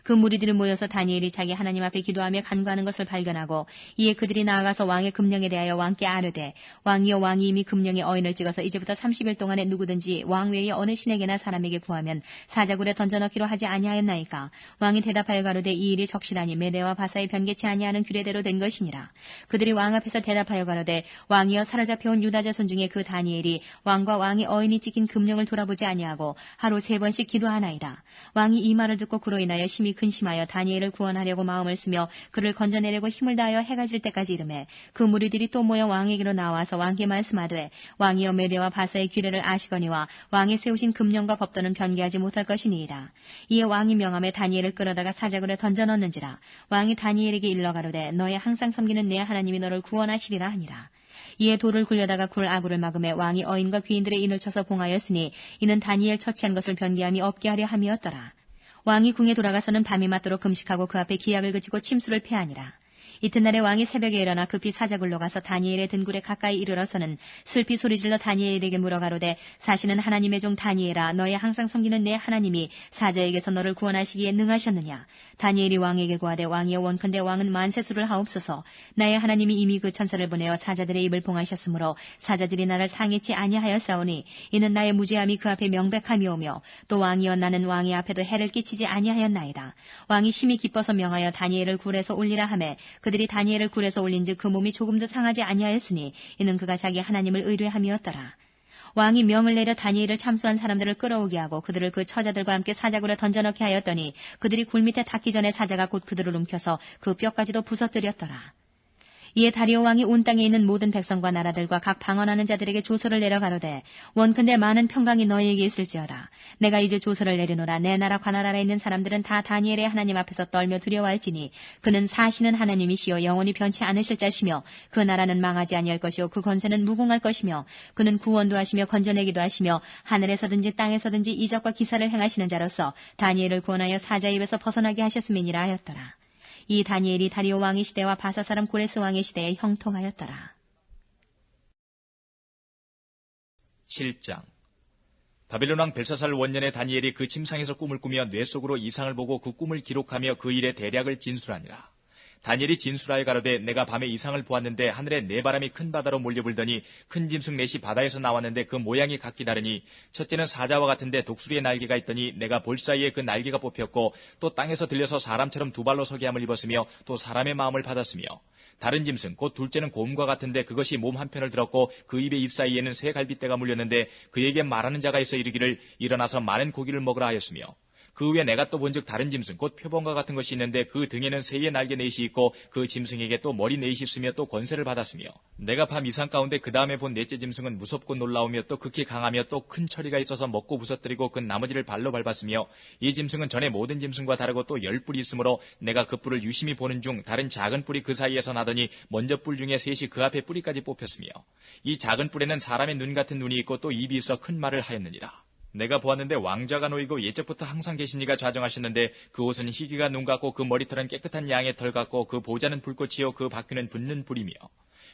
그 무리들이 모여서 다니엘이 자기 하나님 앞에 기도하며 간구하는 것을 발견하고 이에 그들이 나아가서 왕의 금령에 대하여 왕께 아뢰되 왕이여 왕이 이미 금령에 어인을 찍어서 이제부터 30일 동안에 누구든지 왕 외에 어느 신에게나 사람에게 구하면 사자굴에 던져넣기로 하지 아니하였나이까. 왕이 대답하여 가로되 이 일이 적실하니 메대와 바사의 변개치 아니하는 규례대로 된 것이니라. 그들이 왕 앞에서 대답하여 가로되 왕이여 사로잡혀온 유다 자손 중에 그 다니엘이 왕과 왕의 어인이 찍힌 금령을 돌아보지 아니하고 하루 3번씩 기도하나이다. 왕이 이 말을 듣고 그로 인하여 심히 근심하여 다니엘을 구원하려고 마음을 쓰며 그를 건져내려고 힘을 다하여 해가 질 때까지 이르매 그 무리들이 또 모여 왕에게로 나와서 왕께 말씀하되 왕이여 메대와 바사의 규례를 아시거니와 왕의 세우신 금령과 법도는 변개하지 못할 것이니이다. 이에 왕이 명함에 다니엘을 끌어다가 사자굴에 던져넣는지라. 왕이 다니엘에게 일러 가로되 너의 항상 섬기는 내 하나님이 너를 구원하시리라 하니라. 이에 돌을 굴려다가 굴 아구를 막음에 왕이 어인과 귀인들의 인을 쳐서 봉하였으니 이는 다니엘 처치한 것을 변개함이 없게 하려 함이었더라. 왕이 궁에 돌아가서는 밤이 맞도록 금식하고 그 앞에 기약을 그치고 침수를 패하니라. 이튿날에 왕이 새벽에 일어나 급히 사자굴로 가서 다니엘의 등굴에 가까이 이르러서는 슬피 소리질러 다니엘에게 물어 가로되 사시는 하나님의 종 다니엘아 너의 항상 섬기는 내 하나님이 사자에게서 너를 구원하시기에 능하셨느냐. 다니엘이 왕에게 구하되 왕이여 원컨대 왕은 만세수를 하옵소서. 나의 하나님이 이미 그 천사를 보내어 사자들의 입을 봉하셨으므로 사자들이 나를 상해치 아니하였사오니 이는 나의 무죄함이 그 앞에 명백함이오며 또 왕이여 나는 왕의 앞에도 해를 끼치지 아니하였나이다. 왕이 심히 기뻐서 명하여 다니엘을 굴에서 올리라 하매 그들이 다니엘을 굴에서 올린즉 그 몸이 조금도 상하지 아니하였으니 이는 그가 자기 하나님을 의뢰함이었더라. 왕이 명을 내려 다니엘을 참수한 사람들을 끌어오게 하고 그들을 그 처자들과 함께 사자굴에 던져넣게 하였더니 그들이 굴 밑에 닿기 전에 사자가 곧 그들을 움켜서 그 뼈까지도 부서뜨렸더라. 이에 다리오 왕이 온 땅에 있는 모든 백성과 나라들과 각 방언하는 자들에게 조서를 내려 가로되 원컨대 많은 평강이 너희에게 있을지어다. 내가 이제 조서를 내리노라. 내 나라 관할 아래 있는 사람들은 다 다니엘의 하나님 앞에서 떨며 두려워할지니 그는 사시는 하나님이시여 영원히 변치 않으실 자시며 그 나라는 망하지 아니할 것이요 그 권세는 무궁할 것이며 그는 구원도 하시며 건져내기도 하시며 하늘에서든지 땅에서든지 이적과 기사를 행하시는 자로서 다니엘을 구원하여 사자 입에서 벗어나게 하셨음이니라 하였더라. 이 다니엘이 다리오 왕의 시대와 바사 사람 고레스 왕의 시대에 형통하였더라. 7장. 바벨론 왕 벨사살 원년에 다니엘이 그 침상에서 꿈을 꾸며 뇌 속으로 이상을 보고 그 꿈을 기록하며 그 일의 대략을 진술하니라. 다니엘이 진술하여 가로되 내가 밤에 이상을 보았는데 하늘에 네 바람이 큰 바다로 몰려불더니 큰 짐승 넷이 바다에서 나왔는데 그 모양이 각기 다르니 첫째는 사자와 같은데 독수리의 날개가 있더니 내가 볼 사이에 그 날개가 뽑혔고 또 땅에서 들려서 사람처럼 두 발로 서게 함을 입었으며 또 사람의 마음을 받았으며 다른 짐승 곧 둘째는 곰과 같은데 그것이 몸 한편을 들었고 그 입의 입 사이에는 새 갈빗대가 물렸는데 그에게 말하는 자가 있어 이르기를 일어나서 많은 고기를 먹으라 하였으며 그 후에 내가 또 본즉 다른 짐승 곧 표범과 같은 것이 있는데 그 등에는 새의 날개 넷이 있고 그 짐승에게 또 머리 넷이 있으며 또 권세를 받았으며 내가 밤 이상 가운데 그 다음에 본 넷째 짐승은 무섭고 놀라우며 또 극히 강하며 또 큰 처리가 있어서 먹고 부서뜨리고 그 나머지를 발로 밟았으며 이 짐승은 전에 모든 짐승과 다르고 또 10뿔이 있으므로 내가 그 뿔을 유심히 보는 중 다른 작은 뿔이 그 사이에서 나더니 먼저 뿔 중에 셋이 그 앞에 뿌리까지 뽑혔으며 이 작은 뿔에는 사람의 눈 같은 눈이 있고 또 입이 있어 큰 말을 하였느니라. 내가 보았는데 왕자가 놓이고 예적부터 항상 계신 이가 좌정하셨는데 그 옷은 희귀가 눈 같고 그 머리털은 깨끗한 양의 털 같고 그 보좌는 불꽃이요 그 바퀴는 붙는 불이며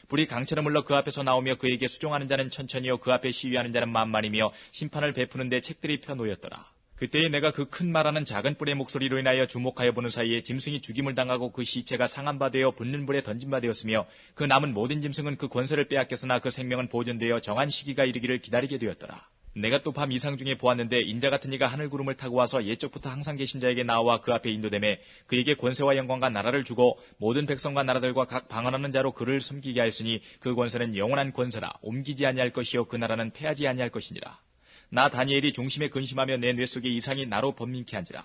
불이 강처럼 흘러 그 앞에서 나오며 그에게 수종하는 자는 천천히요 그 앞에 시위하는 자는 만만이며 심판을 베푸는데 책들이 펴놓였더라. 그때에 내가 그 큰 말하는 작은 뿔의 목소리로 인하여 주목하여 보는 사이에 짐승이 죽임을 당하고 그 시체가 상한 바 되어 붙는 불에 던진 바 되었으며 그 남은 모든 짐승은 그 권세를 빼앗겼으나 그 생명은 보존되어 정한 시기가 이르기를 기다리게 되었더라. 내가 또 밤 이상 중에 보았는데 인자 같은 이가 하늘 구름을 타고 와서 옛적부터 항상 계신 자에게 나와 그 앞에 인도되매 그에게 권세와 영광과 나라를 주고 모든 백성과 나라들과 각 방언하는 자로 그를 섬기게 하였으니 그 권세는 영원한 권세라 옮기지 아니할 것이요 그 나라는 패하지 아니할 것이니라. 나 다니엘이 중심에 근심하며 내 뇌 속에 이상이 나로 번민케 한지라.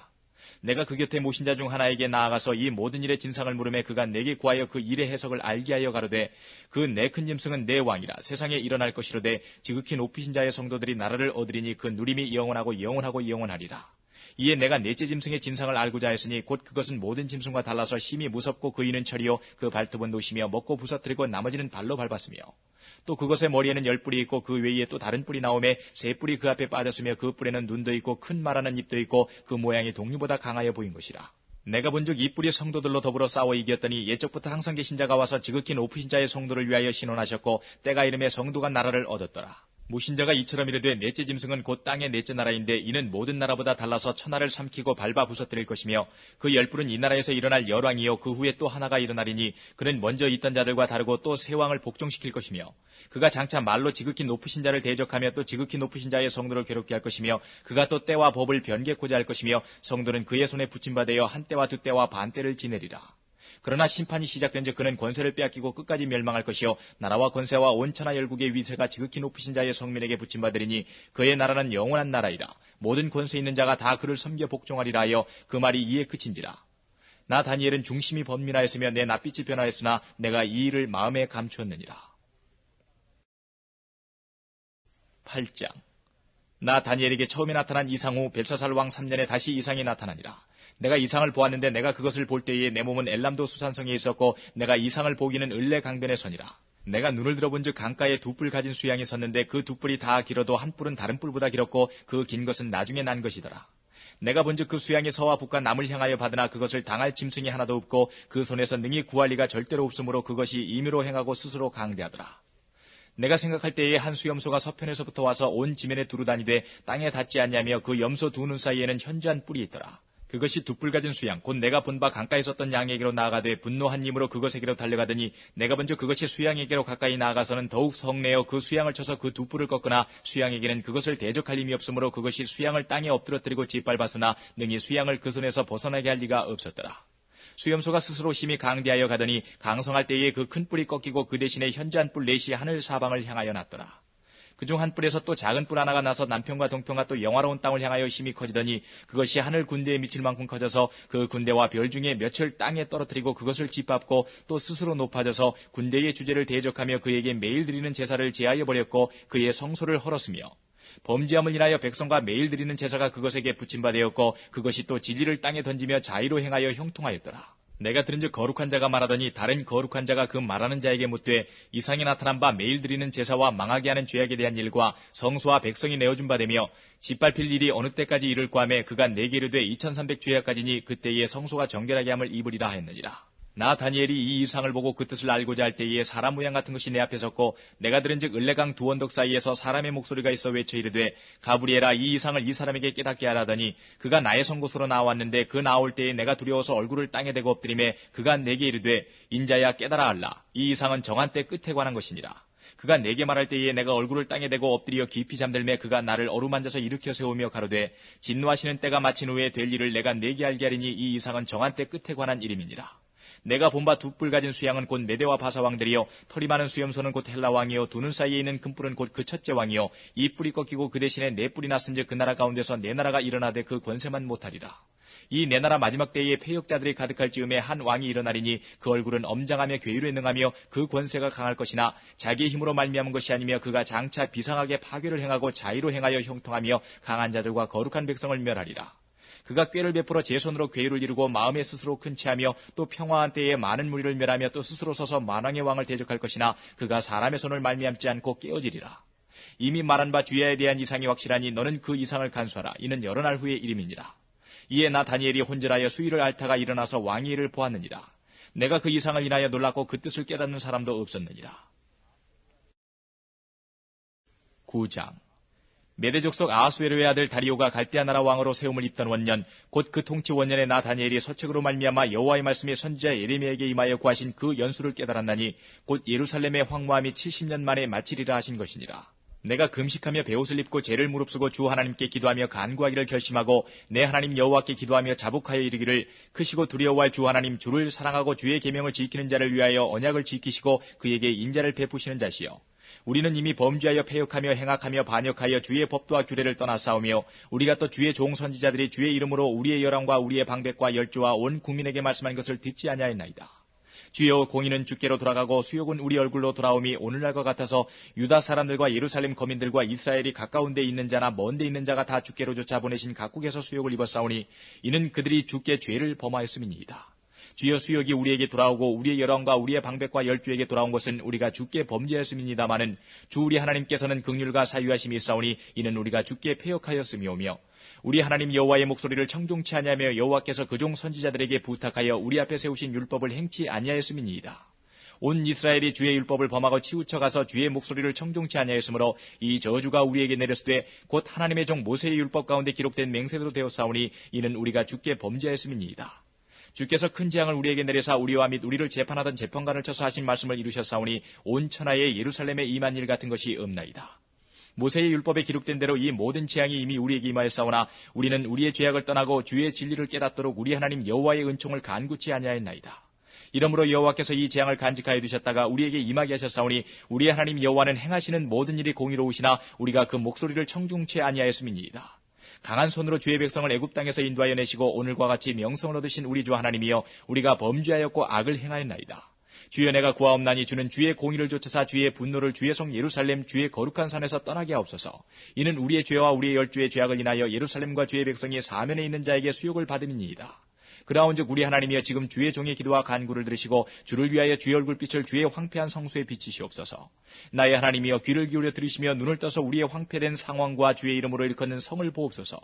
내가 그 곁에 모신 자 중 하나에게 나아가서 이 모든 일의 진상을 물으매 그가 내게 구하여 그 일의 해석을 알게 하여 가로되 그 내 큰 짐승은 내 왕이라 세상에 일어날 것이로되 지극히 높으신 자의 성도들이 나라를 얻으리니 그 누림이 영원하고 영원하고 영원하리라. 이에 내가 넷째 짐승의 진상을 알고자 했으니 곧 그것은 모든 짐승과 달라서 심히 무섭고 그 이는 철이요 그 발톱은 노시며 먹고 부서뜨리고 나머지는 발로 밟았으며 또 그것의 머리에는 10뿔이 있고 그 외에 또 다른 뿔이 나오매 세 뿔이 그 앞에 빠졌으며 그 뿔에는 눈도 있고 큰 말하는 입도 있고 그 모양이 동류보다 강하여 보인 것이라. 내가 본즉 이 뿔이 성도들로 더불어 싸워 이겼더니 옛적부터 항상 계신 자가 와서 지극히 높으신 자의 성도를 위하여 신원하셨고 때가 이름에 성도가 나라를 얻었더라. 모신자가 이처럼 이르되 넷째 짐승은 곧 땅의 넷째 나라인데 이는 모든 나라보다 달라서 천하를 삼키고 밟아 부서뜨릴 것이며 그 10뿔은 이 나라에서 일어날 열왕이요 그 후에 또 하나가 일어나리니 그는 먼저 있던 자들과 다르고 또 새 왕을 복종시킬 것이며 그가 장차 말로 지극히 높으신 자를 대적하며 또 지극히 높으신 자의 성도를 괴롭게 할 것이며 그가 또 때와 법을 변개코자 할 것이며 성도는 그의 손에 붙임바되어 한 때와 두 때와 반 때를 지내리라. 그러나 심판이 시작된즉 그는 권세를 빼앗기고 끝까지 멸망할 것이요 나라와 권세와 온 천하 열국의 위세가 지극히 높으신 자의 성민에게 붙임받으리니 그의 나라는 영원한 나라이라. 모든 권세 있는 자가 다 그를 섬겨 복종하리라 하여 그 말이 이에 그친지라. 나 다니엘은 중심이 번민하였으며 내 낯빛이 변하였으나 내가 이 일을 마음에 감추었느니라. 8장. 나 다니엘에게 처음에 나타난 이상 후 벨사살 왕 3년에 다시 이상이 나타나니라. 내가 이상을 보았는데 내가 그것을 볼 때에 내 몸은 엘람도 수산성에 있었고 내가 이상을 보기는 을레 강변에 서니라. 내가 눈을 들어본즉 강가에 두 뿔 가진 수양이 섰는데 그 두 뿔이 다 길어도 한 뿔은 다른 뿔보다 길었고 그 긴 것은 나중에 난 것이더라. 내가 본즉 그 수양이 서와 북과 남을 향하여 받으나 그것을 당할 짐승이 하나도 없고 그 손에서 능히 구할 리가 절대로 없으므로 그것이 임의로 행하고 스스로 강대하더라. 내가 생각할 때에 한 수염소가 서편에서부터 와서 온 지면에 두루다니되 땅에 닿지 않냐며 그 염소 두 눈 사이에는 현저한 뿔이 있더라. 그것이 두 뿔 가진 수양 곧 내가 본 바 강가에 섰던 양에게로 나아가되 분노한 힘으로 그것에게로 달려가더니 내가 먼저 그것이 수양에게로 가까이 나아가서는 더욱 성내어 그 수양을 쳐서 그 두 뿔을 꺾으나 수양에게는 그것을 대적할 힘이 없으므로 그것이 수양을 땅에 엎드러뜨리고 짓밟았으나 능히 수양을 그 손에서 벗어나게 할 리가 없었더라. 수염소가 스스로 심히 강대하여 가더니 강성할 때에 그 큰 뿔이 꺾이고 그 대신에 현저한 뿔 넷이 하늘 사방을 향하여 났더라. 그중 한 뿔에서 또 작은 뿔 하나가 나서 남편과 동편과 또 영화로운 땅을 향하여 심히 커지더니 그것이 하늘 군대에 미칠 만큼 커져서 그 군대와 별 중에 몇을 땅에 떨어뜨리고 그것을 짓밟고 또 스스로 높아져서 군대의 주제를 대적하며 그에게 매일 드리는 제사를 제하여 버렸고 그의 성소를 헐었으며 범죄함을 인하여 백성과 매일 드리는 제사가 그것에게 붙임바되었고 그것이 또 진리를 땅에 던지며 자의로 행하여 형통하였더라. 내가 들은즉 거룩한 자가 말하더니 다른 거룩한 자가 그 말하는 자에게 묻되 이상이 나타난 바 매일 드리는 제사와 망하게 하는 죄악에 대한 일과 성소와 백성이 내어준 바 되며 짓밟힐 일이 어느 때까지 이를까 하매 그가 내게 이르되 2300 죄악까지니 그때에 성소가 정결하게 함을 입으리라 하였느니라. 나 다니엘이 이 이상을 보고 그 뜻을 알고자 할 때에 사람 모양 같은 것이 내 앞에 섰고 내가 들은즉 을레강 두 언덕 사이에서 사람의 목소리가 있어 외쳐 이르되 가브리엘아 이 이상을 이 사람에게 깨닫게 하라더니 그가 나의 선곳으로 나왔는데 그 나올 때에 내가 두려워서 얼굴을 땅에 대고 엎드리매 그가 내게 이르되 인자야 깨달아 알라 이 이상은 정한 때 끝에 관한 것이니라. 그가 내게 말할 때에 내가 얼굴을 땅에 대고 엎드려 깊이 잠들매 그가 나를 어루만져서 일으켜 세우며 가로되 진노하시는 때가 마친 후에 될 일을 내가 내게 알게 하리니 이 이상은 정한 때 끝에 관한 이름이니라. 내가 본바 두 뿔 가진 수양은 곧 메대와 바사 왕들이요 털이 많은 수염소는 곧 헬라 왕이요 두 눈 사이에 있는 큰 뿔은 곧 그 첫째 왕이요 이 뿔이 꺾이고 그 대신에 네 뿔이 났은즉 그 나라 가운데서 네 나라가 일어나되 그 권세만 못하리라. 이 네 나라 마지막 때에 패역자들이 가득할 즈음에 한 왕이 일어나리니 그 얼굴은 엄장하며 괴유에 능하며 그 권세가 강할 것이나 자기의 힘으로 말미암은 것이 아니며 그가 장차 비상하게 파괴를 행하고 자의로 행하여 형통하며 강한 자들과 거룩한 백성을 멸하리라. 그가 꾀를 베풀어 제 손으로 괴유를 이루고 마음에 스스로 큰 체하며 또 평화한 때에 많은 무리를 멸하며 또 스스로 서서 만왕의 왕을 대적할 것이나 그가 사람의 손을 말미암지 않고 깨어지리라. 이미 말한 바 주야에 대한 이상이 확실하니 너는 그 이상을 간수하라. 이는 여러 날 후의 이름이니라. 이에 나 다니엘이 혼절하여 수위를 앓다가 일어나서 왕의 일을 보았느니라. 내가 그 이상을 인하여 놀랐고 그 뜻을 깨닫는 사람도 없었느니라. 9장 메대 족속 아하수에르의 아들 다리오가 갈대아 나라 왕으로 세움을 입던 원년 곧 그 통치 원년에 나 다니엘이 서책으로 말미암아 여호와의 말씀이 선지자 예레미야에게 임하여 구하신 그 연수를 깨달았나니 곧 예루살렘의 황무함이 70년 만에 마치리라 하신 것이니라. 내가 금식하며 베옷을 입고 죄를 무릅쓰고 주 하나님께 기도하며 간구하기를 결심하고 내 하나님 여호와께 기도하며 자복하여 이르기를 크시고 두려워할 주 하나님 주를 사랑하고 주의 계명을 지키는 자를 위하여 언약을 지키시고 그에게 인자를 베푸시는 자시여. 우리는 이미 범죄하여 패역하며 행악하며 반역하여 주의 법도와 규례를 떠나 싸우며 우리가 또 주의 종 선지자들이 주의 이름으로 우리의 열왕과 우리의 방백과 열조와 온 국민에게 말씀한 것을 듣지 아니하였나이다. 주여 공의는 주께로 돌아가고 수욕은 우리 얼굴로 돌아옴이 오늘날과 같아서 유다 사람들과 예루살렘 거민들과 이스라엘이 가까운 데 있는 자나 먼 데 있는 자가 다 주께로 쫓아 보내신 각국에서 수욕을 입었사오니 이는 그들이 주께 죄를 범하였음이니이다. 주여 수욕이 우리에게 돌아오고 우리의 열왕과 우리의 방백과 열주에게 돌아온 것은 우리가 주께 범죄하였음이니다마는 주 우리 하나님께서는 긍휼과 사유하심이 있사오니 이는 우리가 주께 패역하였음이오며 우리 하나님 여호와의 목소리를 청종치 아니하며 여호와께서 그종 선지자들에게 부탁하여 우리 앞에 세우신 율법을 행치 아니하였음이니이다. 온 이스라엘이 주의 율법을 범하고 치우쳐가서 주의 목소리를 청종치 아니하였으므로 이 저주가 우리에게 내렸으되 곧 하나님의 종 모세의 율법 가운데 기록된 맹세대로 되었사오니 이는 우리가 주께 범죄하였음이니이다. 주께서 큰 재앙을 우리에게 내려사 우리와 및 우리를 재판하던 재판관을 쳐서 하신 말씀을 이루셨사오니 온 천하에 예루살렘에 임한 일 같은 것이 없나이다. 모세의 율법에 기록된 대로 이 모든 재앙이 이미 우리에게 임하였사오나 우리는 우리의 죄악을 떠나고 주의 진리를 깨닫도록 우리 하나님 여호와의 은총을 간구치 아니하였나이다. 이러므로 여호와께서 이 재앙을 간직하여 두셨다가 우리에게 임하게 하셨사오니 우리 하나님 여호와는 행하시는 모든 일이 공의로우시나 우리가 그 목소리를 청종치 아니하였음이니이다. 강한 손으로 주의 백성을 애굽 땅에서 인도하여 내시고 오늘과 같이 명성을 얻으신 우리 주 하나님이여 우리가 범죄하였고 악을 행하였나이다. 주여 내가 구하옵나니 주는 주의 공의를 좇으사 주의 분노를 주의 성 예루살렘 주의 거룩한 산에서 떠나게 하옵소서. 이는 우리의 죄와 우리의 열주의 죄악을 인하여 예루살렘과 주의 백성이 사면에 있는 자에게 수욕을 받음이니이다. 그라온즉 우리 하나님이여 지금 주의 종의 기도와 간구를 들으시고 주를 위하여 주의 얼굴빛을 주의 황폐한 성소에 비치시옵소서. 나의 하나님이여 귀를 기울여 들으시며 눈을 떠서 우리의 황폐된 상황과 주의 이름으로 일컫는 성을 보옵소서.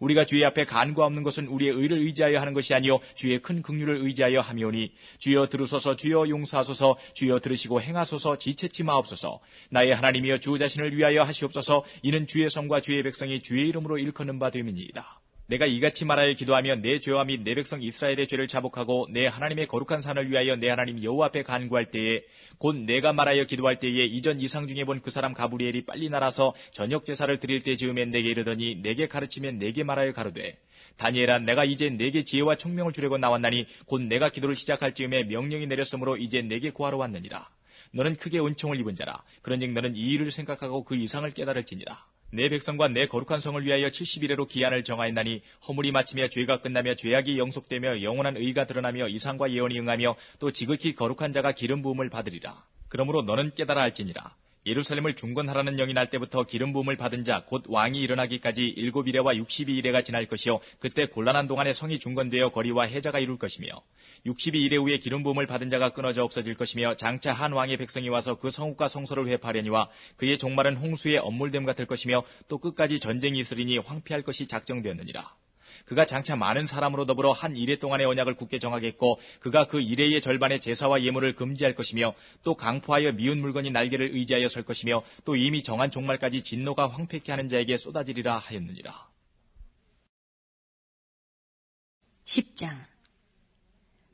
우리가 주의 앞에 간구하옵는 것은 우리의 의를 의지하여 하는 것이 아니요 주의 큰 긍휼을 의지하여 함이오니 주여 들으소서 주여 용서하소서 주여 들으시고 행하소서 지체치 마옵소서. 나의 하나님이여 주 자신을 위하여 하시옵소서. 이는 주의 성과 주의 백성이 주의 이름으로 일컫는 바 됨이니이다. 내가 이같이 말하여 기도하며 내 죄와 및 내 백성 이스라엘의 죄를 자복하고 내 하나님의 거룩한 산을 위하여 내 하나님 여호와 앞에 간구할 때에 곧 내가 말하여 기도할 때에 이전 이상 중에 본 그 사람 가브리엘이 빨리 날아서 저녁 제사를 드릴 때 즈음에 내게 이르더니 내게 가르치며 내게 말하여 가로되 다니엘아 내가 이제 내게 지혜와 총명을 주려고 나왔나니 곧 내가 기도를 시작할 즈음에 명령이 내렸으므로 이제 내게 구하러 왔느니라. 너는 크게 은총을 입은 자라. 그런즉 너는 이 일을 생각하고 그 이상을 깨달을지니라. 내 백성과 내 거룩한 성을 위하여 70일에로 기한을 정하였나니 허물이 마치며 죄가 끝나며 죄악이 영속되며 영원한 의가 드러나며 이상과 예언이 응하며 또 지극히 거룩한 자가 기름 부음을 받으리라. 그러므로 너는 깨달아 할지니라. 예루살렘을 중건하라는 영이 날 때부터 기름 부음을 받은 자 곧 왕이 일어나기까지 7일에와 62일에가 지날 것이요 그때 곤란한 동안에 성이 중건되어 거리와 해자가 이룰 것이며 62일에 후에 기름 부음을 받은 자가 끊어져 없어질 것이며 장차 한 왕의 백성이 와서 그 성읍과 성소를 회파하려니와 그의 종말은 홍수의 엄물됨 같을 것이며 또 끝까지 전쟁이 있으리니 황폐할 것이 작정되었느니라. 그가 장차 많은 사람으로 더불어 한 이레 동안의 언약을 굳게 정하겠고 그가 그 이레의 절반의 제사와 예물을 금지할 것이며 또 강포하여 미운 물건이 날개를 의지하여 설 것이며 또 이미 정한 종말까지 진노가 황폐케 하는 자에게 쏟아지리라 하였느니라. 10장.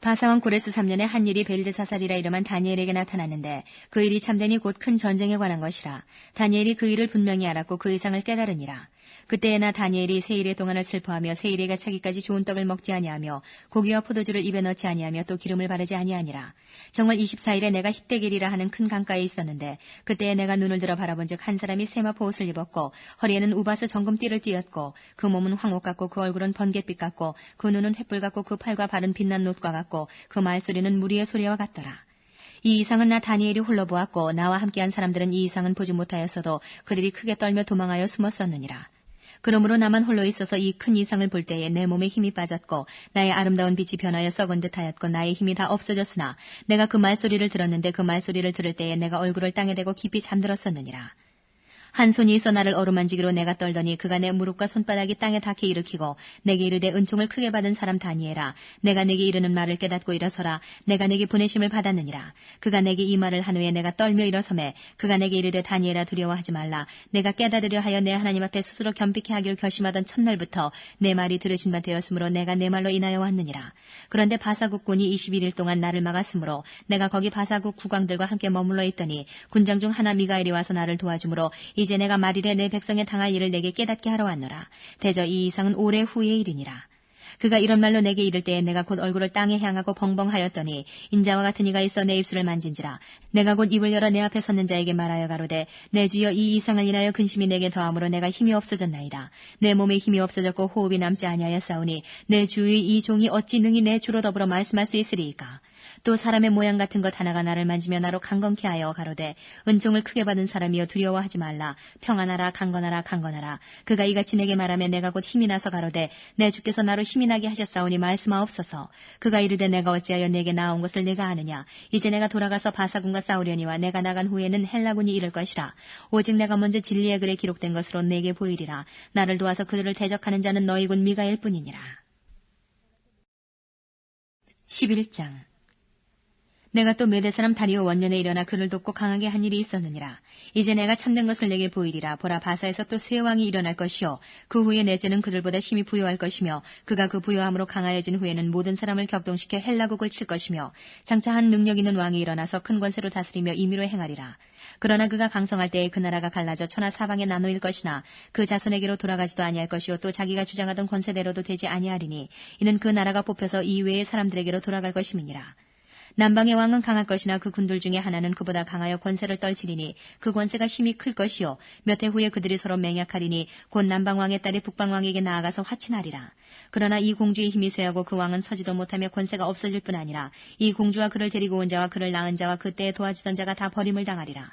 바사왕 고레스 3년에 한 일이 벨드사살이라 이름한 다니엘에게 나타났는데 그 일이 참되니 곧 큰 전쟁에 관한 것이라. 다니엘이 그 일을 분명히 알았고 그 이상을 깨달으니라. 그때에나 다니엘이 세 일의 동안을 슬퍼하며 세 일에가 차기까지 좋은 떡을 먹지 아니하며 고기와 포도주를 입에 넣지 아니하며 또 기름을 바르지 아니하니라. 정월 24일에 내가 힛데겔이라 하는 큰 강가에 있었는데 그때에 내가 눈을 들어 바라본즉 한 사람이 세마포 옷을 입었고 허리에는 우바스 정금띠를 띠었고 그 몸은 황옥 같고 그 얼굴은 번갯빛 같고 그 눈은 횃불 같고 그 팔과 발은 빛난 놋과 같고 그 말소리는 무리의 소리와 같더라. 이 이상은 나 다니엘이 홀로 보았고 나와 함께한 사람들은 이 이상은 보지 못하였어도 그들이 크게 떨며 도망하여 숨었었느니라. 그러므로 나만 홀로 있어서 이 큰 이상을 볼 때에 내 몸에 힘이 빠졌고 나의 아름다운 빛이 변하여 썩은 듯하였고 나의 힘이 다 없어졌으나 내가 그 말소리를 들었는데 그 말소리를 들을 때에 내가 얼굴을 땅에 대고 깊이 잠들었었느니라. 한 손이 있어 나를 어루만지기로 내가 떨더니 그가 내 무릎과 손바닥이 땅에 닿게 일으키고 내게 이르되 은총을 크게 받은 사람 다니엘아 내가 내게 이르는 말을 깨닫고 일어서라 내가 내게 보내심을 받았느니라. 그가 내게 이 말을 한 후에 내가 떨며 일어서매 그가 내게 이르되 다니엘아 두려워하지 말라. 내가 깨달으려 하여 내 하나님 앞에 스스로 겸비케 하기를 결심하던 첫날부터 내 말이 들으신 바 되었으므로 내가 내 말로 인하여 왔느니라. 그런데 바사국군이 21일 동안 나를 막았으므로 내가 거기 바사국 국왕들과 함께 머물러 있더니 군장 중 하나 미가엘이 와서 나를 도와주므로 이제 내가 말일에 내 백성에 당할 일을 내게 깨닫게 하러 왔노라. 대저 이 이상은 오래 후의 일이니라. 그가 이런 말로 내게 이를 때에 내가 곧 얼굴을 땅에 향하고 벙벙하였더니 인자와 같은 이가 있어 내 입술을 만진지라. 내가 곧 입을 열어 내 앞에 섰는 자에게 말하여 가로되 내 주여 이 이상을 인하여 근심이 내게 더함으로 내가 힘이 없어졌나이다. 내 몸에 힘이 없어졌고 호흡이 남지 아니하였사오니 내 주의 이 종이 어찌 능히 내 주로 더불어 말씀할 수 있으리이까. 또 사람의 모양 같은 것 하나가 나를 만지며 나로 강건케 하여 가로되 은총을 크게 받은 사람이여 두려워하지 말라. 평안하라 강건하라 강건하라. 그가 이같이 내게 말하며 내가 곧 힘이 나서 가로되 내 주께서 나로 힘이 나게 하셨사오니 말씀하옵소서. 그가 이르되 내가 어찌하여 내게 나온 것을 내가 아느냐. 이제 내가 돌아가서 바사군과 싸우려니와 내가 나간 후에는 헬라군이 이를 것이라. 오직 내가 먼저 진리의 글에 기록된 것으로 내게 보이리라. 나를 도와서 그들을 대적하는 자는 너희 군 미가엘 뿐이니라. 11장. 내가 또 메대 사람 다리오 원년에 일어나 그를 돕고 강하게 한 일이 있었느니라. 이제 내가 참된 것을 내게 보이리라. 보라 바사에서 또 새 왕이 일어날 것이요 그 후에 넷째는 그들보다 심히 부요할 것이며 그가 그 부요함으로 강하여진 후에는 모든 사람을 격동시켜 헬라국을 칠 것이며 장차 한 능력 있는 왕이 일어나서 큰 권세로 다스리며 임의로 행하리라. 그러나 그가 강성할 때에 그 나라가 갈라져 천하 사방에 나누일 것이나 그 자손에게로 돌아가지도 아니할 것이요 또 자기가 주장하던 권세대로도 되지 아니하리니 이는 그 나라가 뽑혀서 이외의 사람들에게로 돌아갈 것임이니라. 남방의 왕은 강할 것이나 그 군들 중에 하나는 그보다 강하여 권세를 떨치리니 그 권세가 심히 클 것이요 몇 해 후에 그들이 서로 맹약하리니 곧 남방왕의 딸이 북방왕에게 나아가서 화친하리라. 그러나 이 공주의 힘이 쇠하고 그 왕은 서지도 못하며 권세가 없어질 뿐 아니라 이 공주와 그를 데리고 온 자와 그를 낳은 자와 그때에 도와주던 자가 다 버림을 당하리라.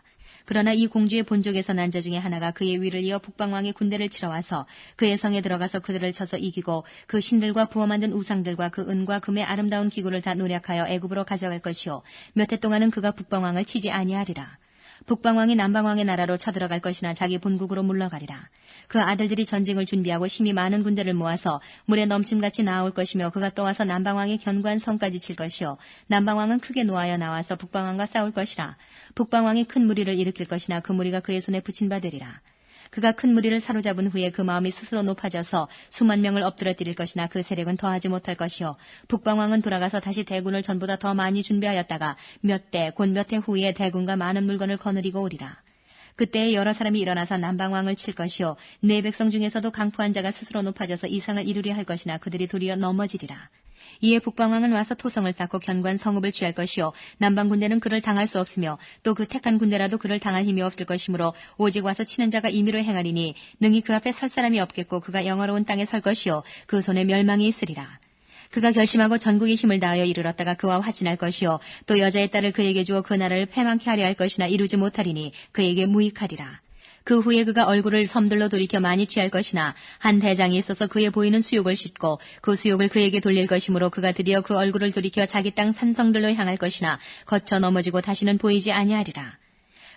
그러나 이 공주의 본족에서 난 자 중에 하나가 그의 위를 이어 북방왕의 군대를 치러 와서 그의 성에 들어가서 그들을 쳐서 이기고 그 신들과 부어 만든 우상들과 그 은과 금의 아름다운 기구를 다 노략하여 애굽으로 가져갈 것이요 몇 해 동안은 그가 북방왕을 치지 아니하리라. 북방왕이 남방왕의 나라로 쳐들어갈 것이나 자기 본국으로 물러가리라. 그 아들들이 전쟁을 준비하고 심히 많은 군대를 모아서 물에 넘침같이 나올 것이며 그가 또 와서 남방왕의 견고한 성까지 칠 것이요 남방왕은 크게 노하여 나와서 북방왕과 싸울 것이라. 북방왕이 큰 무리를 일으킬 것이나 그 무리가 그의 손에 붙인 바 되리라. 그가 큰 무리를 사로잡은 후에 그 마음이 스스로 높아져서 수만 명을 엎드러뜨릴 것이나 그 세력은 더하지 못할 것이요 북방왕은 돌아가서 다시 대군을 전보다 더 많이 준비하였다가 몇 대 곧 몇 해 후에 대군과 많은 물건을 거느리고 오리라. 그때에 여러 사람이 일어나서 남방왕을 칠 것이요 내 백성 중에서도 강포한 자가 스스로 높아져서 이상을 이루려 할 것이나 그들이 도리어 넘어지리라. 이에 북방왕은 와서 토성을 쌓고 견고한 성읍을 취할 것이요 남방 군대는 그를 당할 수 없으며 또 그 택한 군대라도 그를 당할 힘이 없을 것이므로 오직 와서 치는 자가 임의로 행하리니 능히 그 앞에 설 사람이 없겠고 그가 영화로운 땅에 설 것이요 그 손에 멸망이 있으리라. 그가 결심하고 전국의 힘을 다하여 이르렀다가 그와 화친할 것이요 또 여자의 딸을 그에게 주어 그 나라를 패망케 하려 할 것이나 이루지 못하리니 그에게 무익하리라. 그 후에 그가 얼굴을 섬들로 돌이켜 많이 취할 것이나 한 대장이 있어서 그의 보이는 수욕을 싣고 그 수욕을 그에게 돌릴 것이므로 그가 드디어 그 얼굴을 돌이켜 자기 땅 산성들로 향할 것이나 거쳐 넘어지고 다시는 보이지 아니하리라.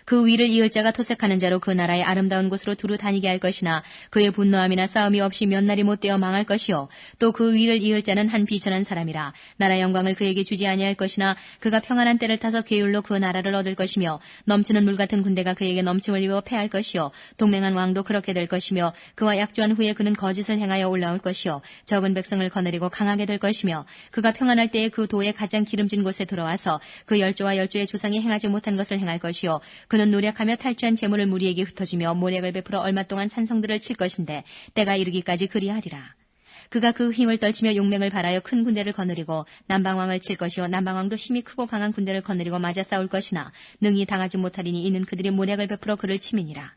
그 위를 이을 자가 토색하는 자로 그 나라의 아름다운 곳으로 두루 다니게 할 것이나 그의 분노함이나 싸움이 없이 몇 날이 못 되어 망할 것이요 또 그 위를 이을 자는 한 비천한 사람이라 나라 영광을 그에게 주지 아니할 것이나 그가 평안한 때를 타서 괴율로 그 나라를 얻을 것이며 넘치는 물 같은 군대가 그에게 넘침을 입어 패할 것이요 동맹한 왕도 그렇게 될 것이며 그와 약조한 후에 그는 거짓을 행하여 올라올 것이요 적은 백성을 거느리고 강하게 될 것이며 그가 평안할 때에 그 도의 가장 기름진 곳에 들어와서 그 열조와 열조의 조상이 행하지 못한 것을 행할 것이요 그는 노력하며 탈취한 재물을 무리에게 흩어지며 모략을 베풀어 얼마 동안 산성들을 칠 것인데 때가 이르기까지 그리하리라. 그가 그 힘을 떨치며 용맹을 발하여 큰 군대를 거느리고 남방왕을 칠 것이요 남방왕도 힘이 크고 강한 군대를 거느리고 맞아 싸울 것이나 능히 당하지 못하리니 이는 그들이 모략을 베풀어 그를 침이니라.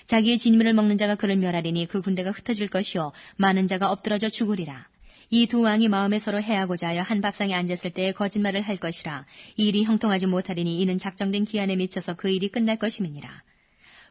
자기의 진미를 먹는 자가 그를 멸하리니 그 군대가 흩어질 것이요 많은 자가 엎드러져 죽으리라. 이 두 왕이 마음에 서로 해하고자 하여 한 밥상에 앉았을 때에 거짓말을 할 것이라. 이 일이 형통하지 못하리니 이는 작정된 기한에 미쳐서 그 일이 끝날 것임이니라.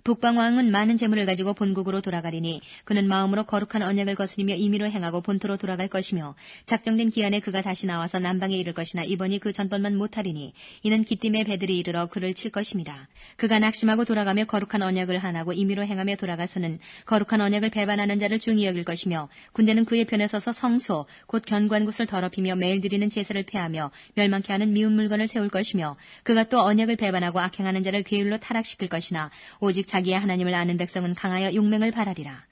북방왕은 많은 재물을 가지고 본국으로 돌아가리니 그는 마음으로 거룩한 언약을 거스리며 임의로 행하고 본토로 돌아갈 것이며 작정된 기한에 그가 다시 나와서 남방에 이를 것이나 이번이 그 전번만 못하리니 이는 기띔의 배들이 이르러 그를 칠 것임이라. 그가 낙심하고 돌아가며 거룩한 언약을 한하고 임의로 행하며 돌아가서는 거룩한 언약을 배반하는 자를 중히 여길 것이며 군대는 그의 편에 서서 성소 곧 견고한 곳을 더럽히며 매일 드리는 제사를 폐하며 멸망케 하는 미운 물건을 세울 것이며 그가 또 언약을 배반하고 악행하는 자를 괴율로 타락시킬 것이나 오직 자기의 하나님을 아는 백성은 강하여 용맹을 발하리라.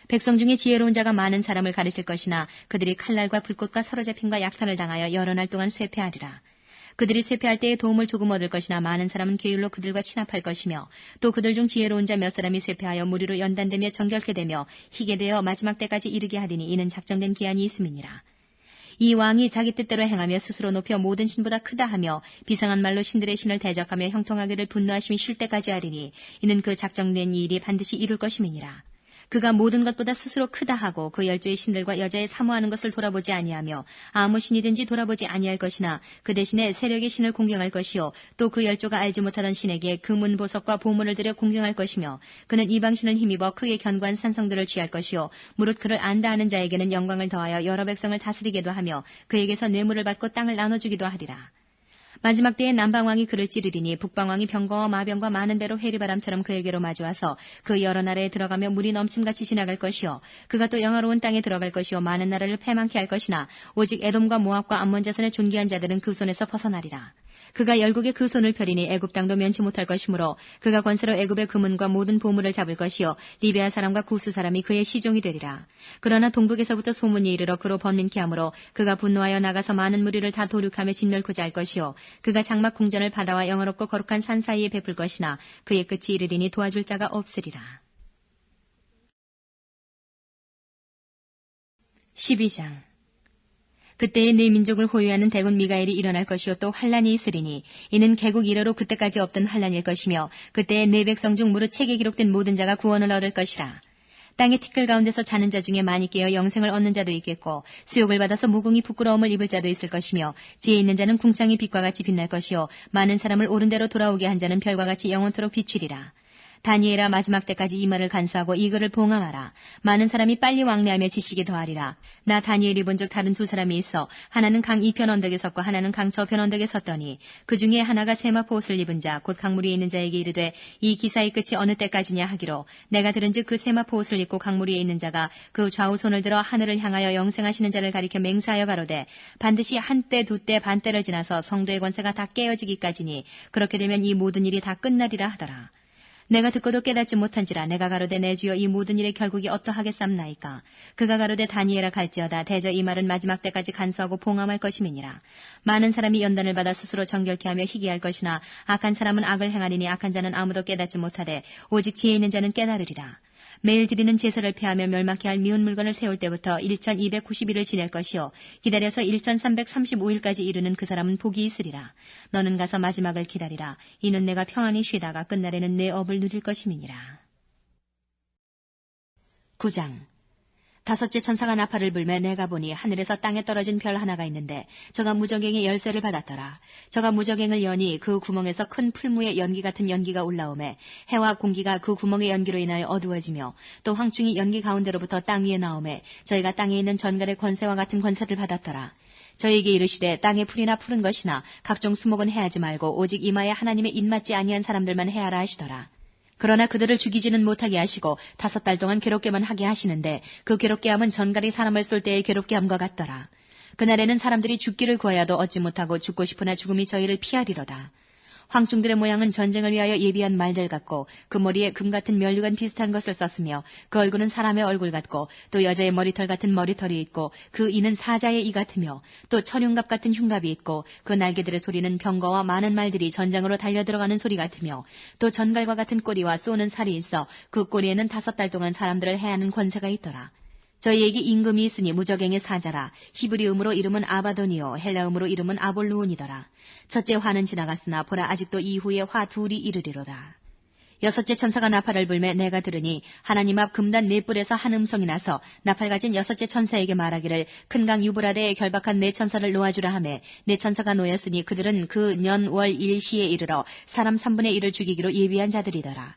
백성 중에 지혜로운 자가 많은 사람을 가르칠 것이나 그들이 칼날과 불꽃과 사로잡힘과 약탈을 당하여 여러 날 동안 쇠폐하리라. 그들이 쇠폐할 때에 도움을 조금 얻을 것이나 많은 사람은 괴율로 그들과 친합할 것이며 또 그들 중 지혜로운 자 몇 사람이 쇠폐하여 무리로 연단되며 정결케 되며 희게 되어 마지막 때까지 이르게 하리니 이는 작정된 기한이 있음이니라. 이 왕이 자기 뜻대로 행하며 스스로 높여 모든 신보다 크다 하며 비상한 말로 신들의 신을 대적하며 형통하기를 분노하심이 쉴 때까지 하리니 이는 그 작정된 일이 반드시 이룰 것임이니라. 그가 모든 것보다 스스로 크다 하고 그 열조의 신들과 여자의 사모하는 것을 돌아보지 아니하며 아무 신이든지 돌아보지 아니할 것이나 그 대신에 세력의 신을 공경할 것이요 또 그 열조가 알지 못하던 신에게 금은 보석과 보물을 들여 공경할 것이며 그는 이방신을 힘입어 크게 견고한 산성들을 취할 것이요 무릇 그를 안다 하는 자에게는 영광을 더하여 여러 백성을 다스리게도 하며 그에게서 뇌물을 받고 땅을 나눠주기도 하리라. 마지막 때에 남방왕이 그를 찌르리니 북방왕이 병거와 마병과 많은 배로 회리바람처럼 그에게로 마주와서 그 여러 나라에 들어가며 물이 넘침같이 지나갈 것이요 그가 또 영화로운 땅에 들어갈 것이요 많은 나라를 패망케 할 것이나 오직 에돔과 모압과 암몬 자손의 존귀한 자들은 그 손에서 벗어나리라. 그가 열국에 그 손을 펴리니 애굽 땅도 면치 못할 것이므로 그가 권세로 애굽의 금은과 모든 보물을 잡을 것이요 리비아 사람과 구스 사람이 그의 시종이 되리라. 그러나 동북에서부터 소문이 이르러 그로 번민케 하므로 그가 분노하여 나가서 많은 무리를 다 도륙하며 진멸코자 할 것이요 그가 장막 궁전을 바다와 영화롭고 거룩한 산 사이에 베풀 것이나 그의 끝이 이르리니 도와줄 자가 없으리라. 12장 그때에 네 민족을 호위하는 대군 미가엘이 일어날 것이요 또 환란이 있으리니 이는 개국 이래로 그때까지 없던 환란일 것이며 그때에 네 백성 중 무릇 책에 기록된 모든 자가 구원을 얻을 것이라. 땅의 티끌 가운데서 자는 자 중에 많이 깨어 영생을 얻는 자도 있겠고 수욕을 받아서 무궁히 부끄러움을 입을 자도 있을 것이며 지혜 있는 자는 궁창이 빛과 같이 빛날 것이요 많은 사람을 옳은 대로 돌아오게 한 자는 별과 같이 영원토록 비추리라. 다니엘아 마지막 때까지 이 말을 간수하고 이 글을 봉함하라. 많은 사람이 빨리 왕래하며 지식이 더하리라. 나 다니엘이 본즉 다른 두 사람이 있어 하나는 강 이편 언덕에 섰고 하나는 강 저편 언덕에 섰더니 그 중에 하나가 세마포 옷을 입은 자 곧 강물 위에 있는 자에게 이르되 이 기사의 끝이 어느 때까지냐 하기로 내가 들은즉 그 세마포 옷을 입고 강물 위에 있는 자가 그 좌우 손을 들어 하늘을 향하여 영생하시는 자를 가리켜 맹세하여 가로되 반드시 한때 두때 반때를 지나서 성도의 권세가 다 깨어지기까지니 그렇게 되면 이 모든 일이 다 끝나리라 하더라. 내가 듣고도 깨닫지 못한지라 내가 가로되 내 주여 이 모든 일의 결국이 어떠하겠삼나이까. 그가 가로되 다니엘아 갈지어다 대저 이 말은 마지막 때까지 간수하고 봉함할 것임이니라. 많은 사람이 연단을 받아 스스로 정결케 하며 희귀할 것이나 악한 사람은 악을 행하리니 악한 자는 아무도 깨닫지 못하되 오직 지혜 있는 자는 깨달으리라. 매일 드리는 제사를 폐하며 멸망케 할 미운 물건을 세울 때부터 1290일을 지낼 것이요 기다려서 1335일까지 이르는 그 사람은 복이 있으리라. 너는 가서 마지막을 기다리라. 이는 내가 평안히 쉬다가 끝날에는 내 업을 누릴 것임이니라. 9장 다섯째 천사가 나팔을 불매 내가 보니 하늘에서 땅에 떨어진 별 하나가 있는데 저가 무저갱의 열쇠를 받았더라. 저가 무저갱을 여니 그 구멍에서 큰 풀무의 연기 같은 연기가 올라오매 해와 공기가 그 구멍의 연기로 인하여 어두워지며 또 황충이 연기 가운데로부터 땅 위에 나오매 저희가 땅에 있는 전갈의 권세와 같은 권세를 받았더라. 저희에게 이르시되 땅의 풀이나 푸른 것이나 각종 수목은 해하지 말고 오직 이마에 하나님의 입맞지 아니한 사람들만 해하라 하시더라. 그러나 그들을 죽이지는 못하게 하시고 5달 동안 괴롭게만 하게 하시는데 그 괴롭게 함은 전갈이 사람을 쏠 때의 괴롭게 함과 같더라. 그날에는 사람들이 죽기를 구하여도 얻지 못하고 죽고 싶으나 죽음이 저희를 피하리로다. 황충들의 모양은 전쟁을 위하여 예비한 말들 같고 그 머리에 금 같은 면류관 비슷한 것을 썼으며 그 얼굴은 사람의 얼굴 같고 또 여자의 머리털 같은 머리털이 있고 그 이는 사자의 이 같으며 또 천흉갑 같은 흉갑이 있고 그 날개들의 소리는 병거와 많은 말들이 전장으로 달려들어가는 소리 같으며 또 전갈과 같은 꼬리와 쏘는 살이 있어 그 꼬리에는 5달 동안 사람들을 해하는 권세가 있더라. 저희에게 임금이 있으니 무적행의 사자라. 히브리음으로 이름은 아바돈이요 헬라음으로 이름은 아볼루온이더라. 첫째 화는 지나갔으나 보라 아직도 이후에 화 둘이 이르리로다. 6째 천사가 나팔을 불매 내가 들으니 하나님 앞 금단 4뿔에서 한 음성이 나서 나팔 가진 6째 천사에게 말하기를 큰 강 유브라데에 결박한 4천사를 놓아주라 하매 4천사가 놓였으니 그들은 그 년 월 일시에 이르러 사람 3분의 1을 죽이기로 예비한 자들이더라.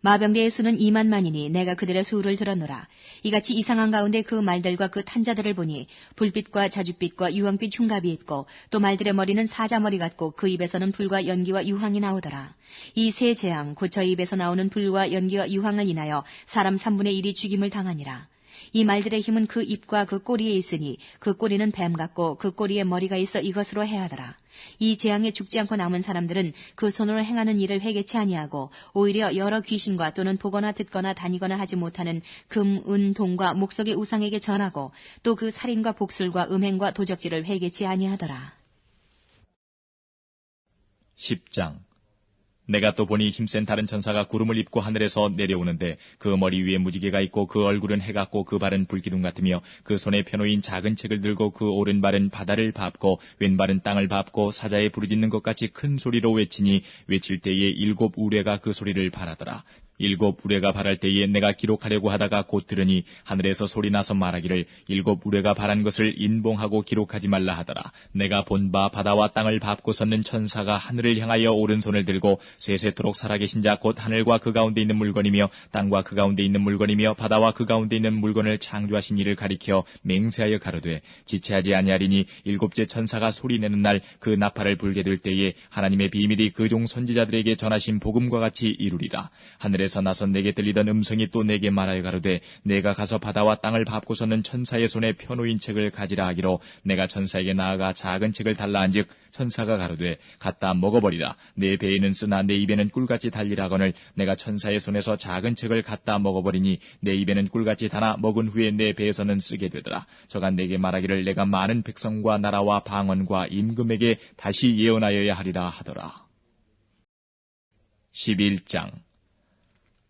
마병대의 수는 2만만이니 내가 그들의 수를 들었노라. 이같이 이상한 가운데 그 말들과 그 탄자들을 보니 불빛과 자줏빛과 유황빛 흉갑이 있고 또 말들의 머리는 사자머리 같고 그 입에서는 불과 연기와 유황이 나오더라. 이 세 재앙 곧 저희 입에서 나오는 불과 연기와 유황을 인하여 사람 3분의 1이 죽임을 당하니라. 이 말들의 힘은 그 입과 그 꼬리에 있으니 그 꼬리는 뱀 같고 그 꼬리에 머리가 있어 이것으로 해하더라. 이 재앙에 죽지 않고 남은 사람들은 그 손으로 행하는 일을 회개치 아니하고 오히려 여러 귀신과 또는 보거나 듣거나 다니거나 하지 못하는 금, 은, 동과 목석의 우상에게 절하고 또 그 살인과 복술과 음행과 도적질을 회개치 아니하더라. 10장. 내가 또 보니 힘센 다른 천사가 구름을 입고 하늘에서 내려오는데 그 머리 위에 무지개가 있고 그 얼굴은 해 같고 그 발은 불기둥 같으며 그 손에 펴놓인 작은 책을 들고 그 오른발은 바다를 밟고 왼발은 땅을 밟고 사자에 부르짖는 것 같이 큰 소리로 외치니 외칠 때에 7 우레가 그 소리를 발하더라. 7 우레가 발할 때에 내가 기록하려고 하다가 곧 들으니 하늘에서 소리 나서 말하기를 7 우레가 발한 것을 인봉하고 기록하지 말라 하더라. 내가 본 바 바다와 땅을 밟고 섰는 천사가 하늘을 향하여 오른손을 들고 세세토록 살아계신 자 곧 하늘과 그 가운데 있는 물건이며 땅과 그 가운데 있는 물건이며 바다와 그 가운데 있는 물건을 창조하신 이를 가리켜 맹세하여 가로되 지체하지 아니하리니 7째 천사가 소리내는 날 그 나팔을 불게 될 때에 하나님의 비밀이 그 종 선지자들에게 전하신 복음과 같이 이루리라. 하늘에서 나서 내게 들리던 음성이 또 내게 말하여 가로되 내가 가서 바다와 땅을 밟고 섰는 천사의 손에 펴놓인 책을 가지라 하기로 내가 천사에게 나아가 작은 책을 달라 한즉 천사가 가로되 갖다 먹어버리라. 내 배에는 쓰나 내 입에는 꿀같이 달리라거늘 내가 천사의 손에서 작은 책을 갖다 먹어버리니 내 입에는 꿀같이 달아 먹은 후에 내 배에서는 쓰게 되더라. 저가 내게 말하기를 내가 많은 백성과 나라와 방언과 임금에게 다시 예언하여야 하리라 하더라. 11장.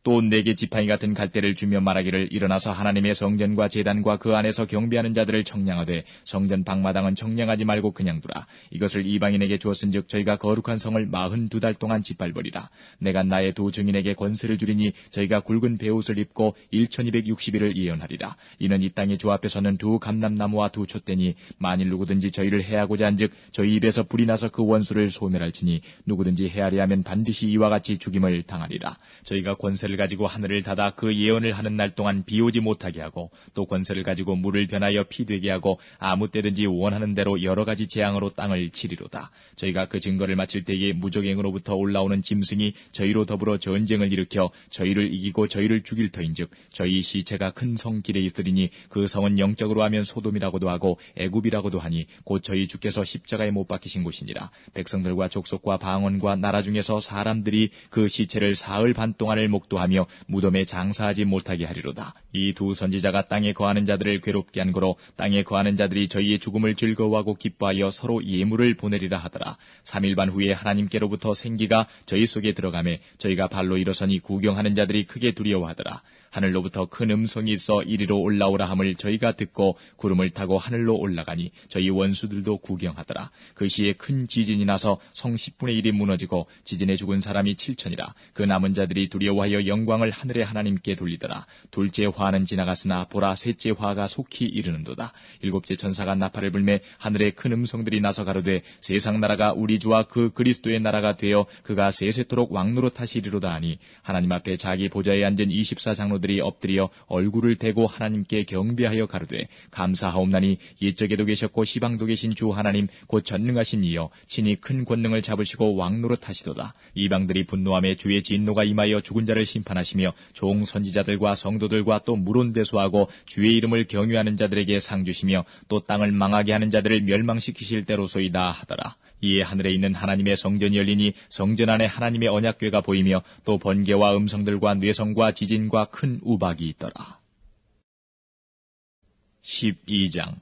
또 내게 지팡이 같은 갈대를 주며 말하기를 일어나서 하나님의 성전과 제단과 그 안에서 경배하는 자들을 청량하되 성전 방마당은 청량하지 말고 그냥 두라. 이것을 이방인에게 주었은즉 저희가 거룩한 성을 42달 동안 짓밟으리라. 내가 나의 2 증인에게 권세를 주리니 저희가 굵은 베옷을 입고 1260일을 예언하리라. 이는 이 땅의 주 앞에서는 2 감람나무와 2 촛대니 만일 누구든지 저희를 해하고자 한즉 저희 입에서 불이 나서 그 원수를 소멸할지니 누구든지 해하려 하면 반드시 이와 같이 죽임을 당하리라. 저희가 권세를 가지고 하늘을 닫아 그 예언을 하는 날 동안 비 오지 못하게 하고 또 권세를 가지고 물을 변하여 피 되게 하고 아무 때든지 원하는 대로 여러 가지 재앙으로 땅을 치리로다. 저희가 그 증거를 마칠 때에 무적행으로부터 올라오는 짐승이 저희로 더불어 전쟁을 일으켜 저희를 이기고 저희를 죽일 터인즉 저희 시체가 큰 성 길에 있으리니 그 성은 영적으로 하면 소돔이라고도 하고 애굽이라고도 하니 곧 저희 주께서 십자가에 못 박히신 곳이니라. 백성들과 족속과 방언과 나라 중에서 사람들이 그 시체를 사흘 반 동안을 목도하며 무덤에 장사하지 못하게 하리로다. 이 2 선지자가 땅에 거하는 자들을 괴롭게 한 거로 땅에 거하는 자들이 저희의 죽음을 즐거워하고 기뻐하여 서로 예물을 보내리라 하더라. 3일 반 후에 하나님께로부터 생기가 저희 속에 들어가매 저희가 발로 일어서니 구경하는 자들이 크게 두려워하더라. 하늘로부터 큰 음성이 있어 이리로 올라오라 함을 저희가 듣고 구름을 타고 하늘로 올라가니 저희 원수들도 구경하더라. 그 시에 큰 지진이 나서 성 10분의 1이 무너지고 지진에 죽은 사람이 7천이라. 그 남은 자들이 두려워하여 영광을 하늘의 하나님께 돌리더라. 둘째 화는 지나갔으나 보라 셋째 화가 속히 이르는도다. 일곱째 천사가 나팔을 불매 하늘에 큰 음성들이 나서 가로되 세상 나라가 우리 주와 그 그리스도의 나라가 되어 그가 세세토록 왕노릇하시리로다 하니 하나님 앞에 자기 보좌에 앉은 24장로들이 엎드려 얼굴을 대고 하나님께 경배하여 가로되 감사하옵나니 옛적에도 계셨고 시방도 계신 주 하나님 곧 전능하신 이여 친히 큰 권능을 잡으시고 왕노릇하시도다. 이방들이 분노함에 주의 진노가 임하여 죽은 자를 심판하시며 종 선지자들과 성도들과 또 물온배수하고 주의 이름을 경유하는 자들에게 상 주시며 또 땅을 망하게 하는 자들을 멸망시키실 때로소이다 하더라. 이에 하늘에 있는 하나님의 성전이 열리니 성전 안에 하나님의 언약궤가 보이며 또 번개와 음성들과 뇌성과 지진과 큰 우박이 있더라. 12장.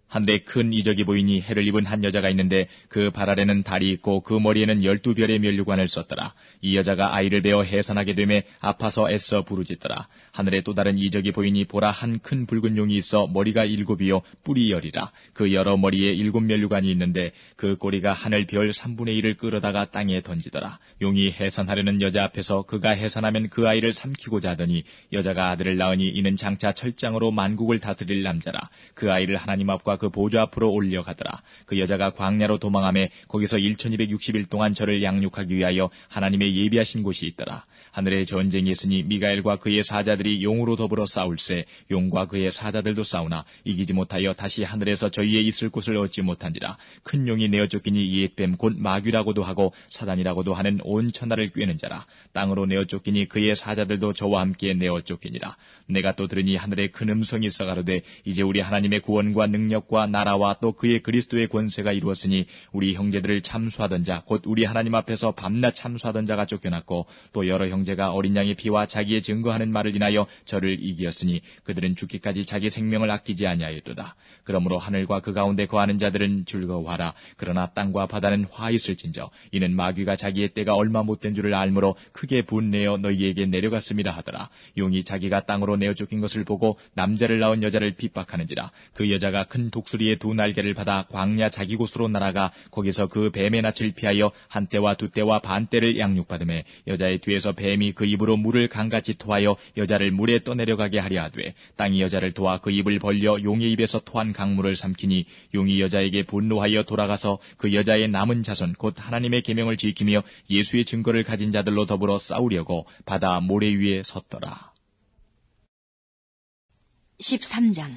한데 큰 이적이 보이니 해를 입은 한 여자가 있는데 그 발 아래는 달이 있고 그 머리에는 12별의 면류관을 썼더라. 이 여자가 아이를 베어 해산하게 되매 아파서 애써 부르짖더라. 하늘에 또 다른 이적이 보이니 보라 한 큰 붉은 용이 있어 머리가 7이요 뿔이 10이라. 그 여러 머리에 7 면류관이 있는데 그 꼬리가 하늘 별 3분의 1을 끌어다가 땅에 던지더라. 용이 해산하려는 여자 앞에서 그가 해산하면 그 아이를 삼키고자 하더니 여자가 아들을 낳으니 이는 장차 철장으로 만국을 다스릴 남자라. 그 아이를 하나님 앞과 그 보좌 앞으로 올려가더라. 그 여자가 광야로 도망하며 거기서 1260일 동안 저를 양육하기 위하여 하나님의 예비하신 곳이 있더라. 하늘에 전쟁이 있으니 미가엘과 그의 사자들이 용으로 더불어 싸울세 용과 그의 사자들도 싸우나 이기지 못하여 다시 하늘에서 저희의 있을 곳을 얻지 못한지라. 큰 용이 내어 쫓기니 옛뱀 곧 마귀라고도 하고 사단이라고도 하는 온 천하를 꿰는 자라. 땅으로 내어 쫓기니 그의 사자들도 저와 함께 내어 쫓기니라. 내가 또 들으니 하늘에 큰 음성이 있어 가로되 이제 우리 하나님의 구원과 능력과 나라와 또 그의 그리스도의 권세가 이루었으니 우리 형제들을 참수하던 자 곧 우리 하나님 앞에서 밤낮 참수하던 자가 쫓겨났고 또 여러 형제가 어린 양의 피와 자기의 증거하는 말을 인하여 저를 이기었으니 그들은 죽기까지 자기 생명을 아끼지 아니하였도다. 그러므로 하늘과 그 가운데 거하는 자들은 즐거워하라. 그러나 땅과 바다는 화 있을진저 이는 마귀가 자기의 때가 얼마 못된 줄을 알므로 크게 분내어 너희에게 내려갔음이라 하더라. 용이 자기가 땅으로 내어 쫓긴 것을 보고 남자를 낳은 여자를 핍박하는지라. 그 여자가 큰 독수리의 2 날개를 받아 광야 자기 곳으로 날아가 거기서 그 뱀의 낯을 피하여 한 때와 2 때와 반 때를 양육받으매 여자의 뒤에서 뱀이 그 입으로 물을 강같이 토하여 여자를 물에 떠내려가게 하려 하되 땅이 여자를 도와 그 입을 벌려 용의 입에서 토한 강물을 삼키니 용이 여자에게 분노하여 돌아가서 그 여자의 남은 자손 곧 하나님의 계명을 지키며 예수의 증거를 가진 자들로 더불어 싸우려고 바다 모래 위에 섰더라. 13장.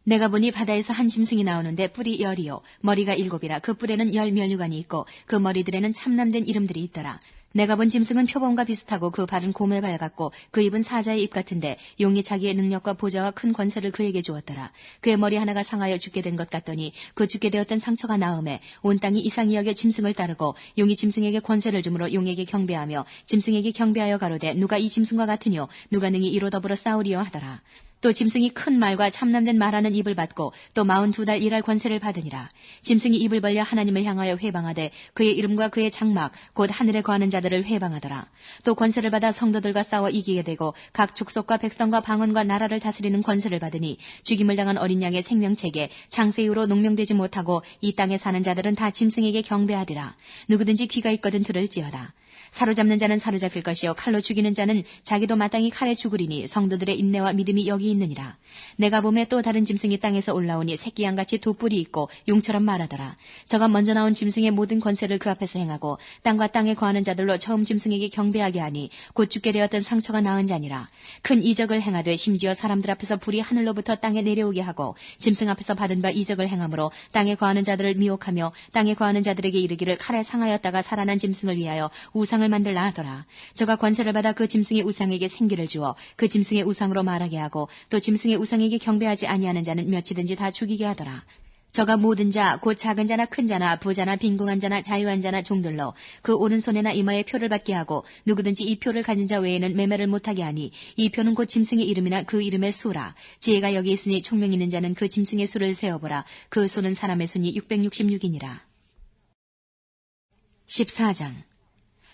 내가 보니 바다에서 한 짐승이 나오는데 뿔이 10이요 머리가 7이라 그 뿔에는 10 면류관이 있고 그 머리들에는 참남된 이름들이 있더라. 내가 본 짐승은 표범과 비슷하고 그 발은 곰의 발 같고 그 입은 사자의 입 같은데 용이 자기의 능력과 보좌와 큰 권세를 그에게 주었더라. 그의 머리 하나가 상하여 죽게 된 것 같더니 그 죽게 되었던 상처가 나음에 온 땅이 이상히 여겨 짐승을 따르고 용이 짐승에게 권세를 주므로 용에게 경배하며 짐승에게 경배하여 가로되 누가 이 짐승과 같으뇨 누가 능히 이로 더불어 싸우리요 하더라. 또 짐승이 큰 말과 참남된 말하는 입을 받고 또 42달 일할 권세를 받으니라. 짐승이 입을 벌려 하나님을 향하여 회방하되 그의 이름과 그의 장막 곧 하늘에 거하는 자들을 회방하더라. 또 권세를 받아 성도들과 싸워 이기게 되고 각 족속과 백성과 방언과 나라를 다스리는 권세를 받으니 죽임을 당한 어린 양의 생명책에 창세 이후로 농명되지 못하고 이 땅에 사는 자들은 다 짐승에게 경배하리라. 누구든지 귀가 있거든 들을지어다. 사로잡는 자는 사로잡힐 것이요 칼로 죽이는 자는 자기도 마땅히 칼에 죽으리니 성도들의 인내와 믿음이 여기 있느니라. 내가 보매 또 다른 짐승이 땅에서 올라오니 새끼 양같이 2 뿔이 있고 용처럼 말하더라. 저가 먼저 나온 짐승의 모든 권세를 그 앞에서 행하고 땅과 땅에 거하는 자들로 처음 짐승에게 경배하게 하니 곧 죽게 되었던 상처가 나은 자니라. 큰 이적을 행하되 심지어 사람들 앞에서 불이 하늘로부터 땅에 내려오게 하고 짐승 앞에서 받은 바 이적을 행함으로 땅에 거하는 자들을 미혹하며 땅에 거하는 자들에게 이르기를 칼에 상하였다가 살아난 짐승을 위하여 우상을 만들라 하더라. 저가 권세를 받아 그 짐승의 우상에게 생기를 주어 그 짐승의 우상으로 말하게 하고 또 짐승의 우상에게 경배하지 아니하는 자는 몇이든지 다 죽이게 하더라. 저가 모든 자 곧 작은 자나 큰 자나 부자나 빈궁한 자나 자유한 자나 종들로 그 오른손에나 이마에 표를 받게 하고 누구든지 이 표를 가진 자 외에는 매매를 못하게 하니 이 표는 곧 짐승의 이름이나 그 이름의 수라. 지혜가 여기 있으니 총명 있는 자는 그 짐승의 수를 세어보라. 그 수는 사람의 수니 666이니라. 14장.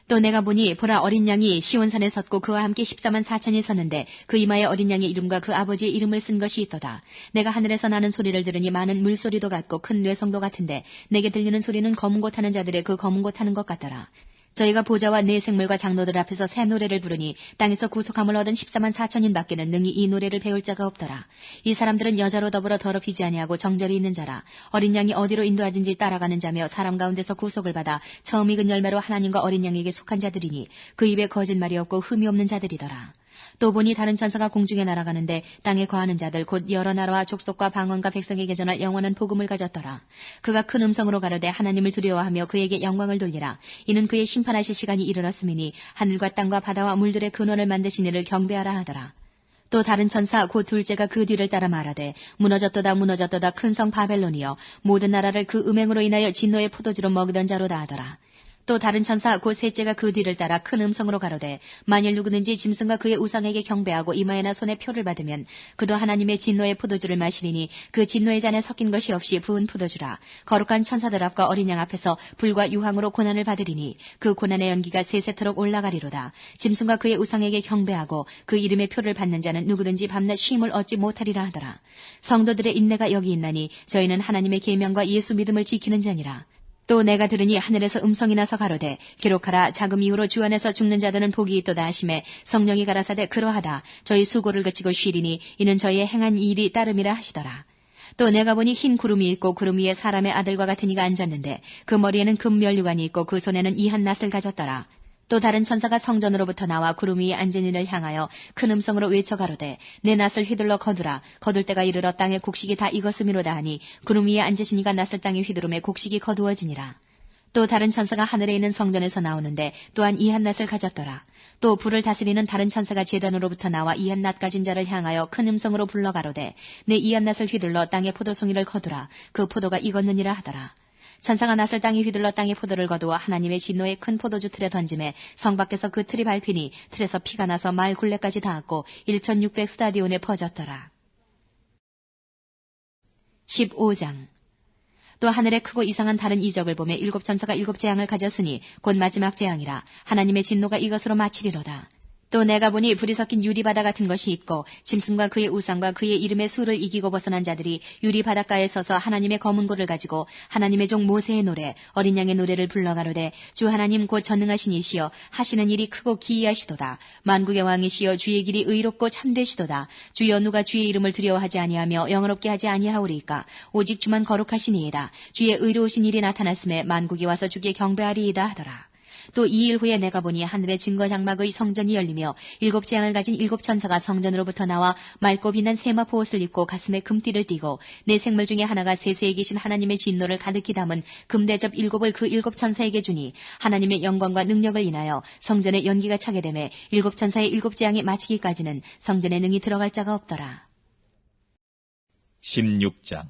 또 내가 보니 보라 어린 양이 시온산에 섰고 그와 함께 14만 4천이 섰는데 그 이마에 어린 양의 이름과 그 아버지의 이름을 쓴 것이 있도다. 내가 하늘에서 나는 소리를 들으니 많은 물소리도 같고 큰 뇌성도 같은데 내게 들리는 소리는 검은 곳 하는 자들의 그 검은 곳 하는 것 같더라. 저희가 보좌와 내 생물과 장로들 앞에서 새 노래를 부르니 땅에서 구속함을 얻은 14만 4천인 밖에는 능히 이 노래를 배울 자가 없더라. 이 사람들은 여자로 더불어 더럽히지 아니하고 정절이 있는 자라. 어린 양이 어디로 인도하진지 따라가는 자며 사람 가운데서 구속을 받아 처음 익은 열매로 하나님과 어린 양에게 속한 자들이니 그 입에 거짓말이 없고 흠이 없는 자들이더라. 또 보니 다른 천사가 공중에 날아가는데 땅에 거하는 자들 곧 여러 나라와 족속과 방언과 백성에게 전할 영원한 복음을 가졌더라. 그가 큰 음성으로 가로되 하나님을 두려워하며 그에게 영광을 돌리라. 이는 그의 심판하실 시간이 이르렀음이니 하늘과 땅과 바다와 물들의 근원을 만드신 이를 경배하라 하더라. 또 다른 천사 곧 둘째가 그 뒤를 따라 말하되 무너졌도다 무너졌도다 큰 성 바벨론이여 모든 나라를 그 음행으로 인하여 진노의 포도주로 먹이던 자로다 하더라. 또 다른 천사 곧 셋째가 그 뒤를 따라 큰 음성으로 가로되 만일 누구든지 짐승과 그의 우상에게 경배하고 이마에나 손에 표를 받으면 그도 하나님의 진노의 포도주를 마시리니 그 진노의 잔에 섞인 것이 없이 부은 포도주라. 거룩한 천사들 앞과 어린 양 앞에서 불과 유황으로 고난을 받으리니 그 고난의 연기가 세세토록 올라가리로다. 짐승과 그의 우상에게 경배하고 그 이름의 표를 받는 자는 누구든지 밤낮 쉼을 얻지 못하리라 하더라. 성도들의 인내가 여기 있나니 저희는 하나님의 계명과 예수 믿음을 지키는 자니라. 또 내가 들으니 하늘에서 음성이 나서 가로되 기록하라. 자금 이후로 주 안에서 죽는 자들은 복이 있도다 하시매 성령이 가라사대 그러하다. 저희 수고를 그치고 쉬리니 이는 저희의 행한 일이 따름이라 하시더라. 또 내가 보니 흰 구름이 있고 구름 위에 사람의 아들과 같은 이가 앉았는데 그 머리에는 금면류관이 있고 그 손에는 이한 낫을 가졌더라. 또 다른 천사가 성전으로부터 나와 구름 위에 앉은 이를 향하여 큰 음성으로 외쳐 가로되 내 낫을 휘둘러 거두라. 거둘 때가 이르러 땅에 곡식이 다 익었음이로다 하니 구름 위에 앉으신 이가 낫을 땅에 휘두르매 곡식이 거두어지니라. 또 다른 천사가 하늘에 있는 성전에서 나오는데 또한 이한 낫을 가졌더라. 또 불을 다스리는 다른 천사가 제단으로부터 나와 이한 낫 가진 자를 향하여 큰 음성으로 불러 가로되 내 이한 낫을 휘둘러 땅에 포도송이를 거두라. 그 포도가 익었느니라 하더라. 천사가 낫을 땅에 휘둘러 땅에 포도를 거두어 하나님의 진노의 큰 포도주 틀에 던짐에 성 밖에서 그 틀이 밟히니 틀에서 피가 나서 말 굴레까지 닿았고 1600 스타디온에 퍼졌더라. 15장. 또 하늘에 크고 이상한 다른 이적을 보매 7 천사가 7 재앙을 가졌으니 곧 마지막 재앙이라. 하나님의 진노가 이것으로 마치리로다. 또 내가 보니 불이 섞인 유리바다 같은 것이 있고 짐승과 그의 우상과 그의 이름의 수를 이기고 벗어난 자들이 유리바닷가에 서서 하나님의 검은 골을 가지고 하나님의 종 모세의 노래 어린 양의 노래를 불러가로되 주 하나님 곧 전능하신 이시여 하시는 일이 크고 기이하시도다. 만국의 왕이시여 주의 길이 의롭고 참되시도다. 주여 누가 주의 이름을 두려워하지 아니하며 영어롭게 하지 아니하오리이까. 오직 주만 거룩하시니이다. 주의 의로우신 일이 나타났음에 만국이 와서 주께 경배하리이다 하더라. 또 2일 후에 내가 보니 하늘의 증거 장막의 성전이 열리며 7 재앙을 가진 7 천사가 성전으로부터 나와 맑고 빛난 세마포 옷을 입고 가슴에 금띠를 띠고 내 생물 중에 하나가 세세에 계신 하나님의 진노를 가득히 담은 금대접 7을 그 7 천사에게 주니 하나님의 영광과 능력을 인하여 성전에 연기가 차게 되매 7 천사의 7 재앙이 마치기까지는 성전에 능히 들어갈 자가 없더라. 16장.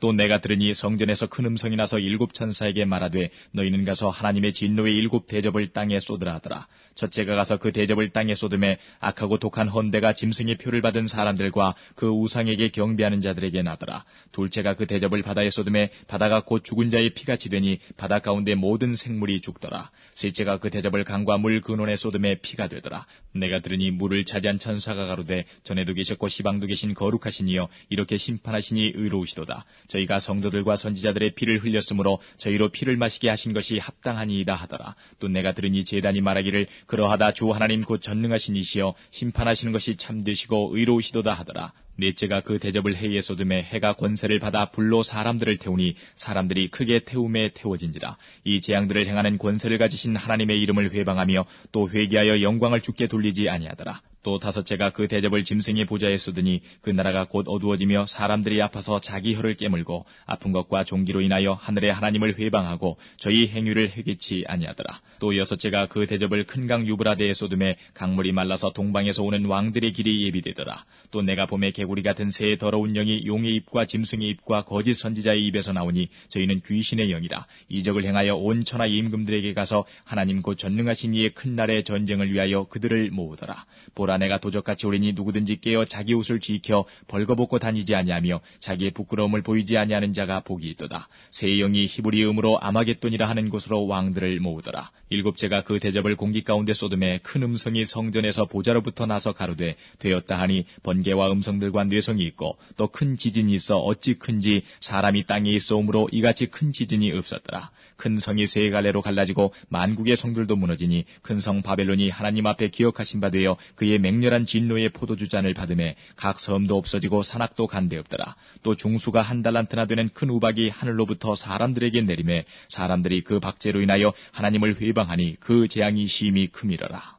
또 내가 들으니 성전에서 큰 음성이 나서 7 천사에게 말하되 너희는 가서 하나님의 진노의 7 대접을 땅에 쏟으라 하더라. 첫째가 가서 그 대접을 땅에 쏟음에 악하고 독한 헌대가 짐승의 표를 받은 사람들과 그 우상에게 경배하는 자들에게 나더라. 둘째가 그 대접을 바다에 쏟음에 바다가 곧 죽은 자의 피같이 되니 바다 가운데 모든 생물이 죽더라. 셋째가 그 대접을 강과 물 근원에 쏟음에 피가 되더라. 내가 들으니 물을 차지한 천사가 가로되 전에도 계셨고 시방도 계신 거룩하시니여 이렇게 심판하시니 의로우시도다. 저희가 성도들과 선지자들의 피를 흘렸으므로 저희로 피를 마시게 하신 것이 합당하니이다 하더라. 또 내가 들으니 제단이 말하기를 그러하다 주 하나님 곧 전능하신 이시여 심판하시는 것이 참되시고 의로우시도다 하더라. 넷째가 그 대접을 해에 쏟음에 해가 권세를 받아 불로 사람들을 태우니 사람들이 크게 태움에 태워진지라. 이 재앙들을 행하는 권세를 가지신 하나님의 이름을 회방하며 또 회개하여 영광을 주께 돌리지 아니하더라. 또 다섯째가 그 대접을 짐승의 보좌에 쏟으니 그 나라가 곧 어두워지며 사람들이 아파서 자기 혀를 깨물고 아픈 것과 종기로 인하여 하늘의 하나님을 회방하고 저희 행위를 회개치 아니하더라. 또 여섯째가 그 대접을 큰 강 유브라데에 쏟음에 강물이 말라서 동방에서 오는 왕들의 길이 예비되더라. 또 내가 봄에 개구리 같은 새의 더러운 영이 용의 입과 짐승의 입과 거짓 선지자의 입에서 나오니 저희는 귀신의 영이라. 이적을 행하여 온 천하 임금들에게 가서 하나님 곧 전능하신 이의 큰 날의 전쟁을 위하여 그들을 모으더라. 보라 내가 도적같이 오리니 누구든지 깨어 자기 옷을 지켜 벌거벗고 다니지 아니하며 자기의 부끄러움을 보이지 아니하는 자가 복이 있도다. 세 영이 히브리 음으로 아마겟돈이라 하는 곳으로 왕들을 모으더라. 일곱째가 그 대접을 공기 가운데 쏟음에 큰 음성이 성전에서 보좌로부터 나서 가로되 되었다 하니 번개와 음성들과 뇌성이 있고 또 큰 지진이 있어 어찌 큰지 사람이 땅에 있어오므로 이같이 큰 지진이 없었더라. 큰 성이 세 갈래로 갈라지고 만국의 성들도 무너지니 큰 성 바벨론이 하나님 앞에 기억하신 바 되어 그의 맹렬한 진노의 포도주잔을 받음에 각 섬도 없어지고 산악도 간데없더라. 또 중수가 한 달란트나 되는 큰 우박이 하늘로부터 사람들에게 내림에 사람들이 그 박제로 인하여 하나님을 회방하니 그 재앙이 심히 크미러라.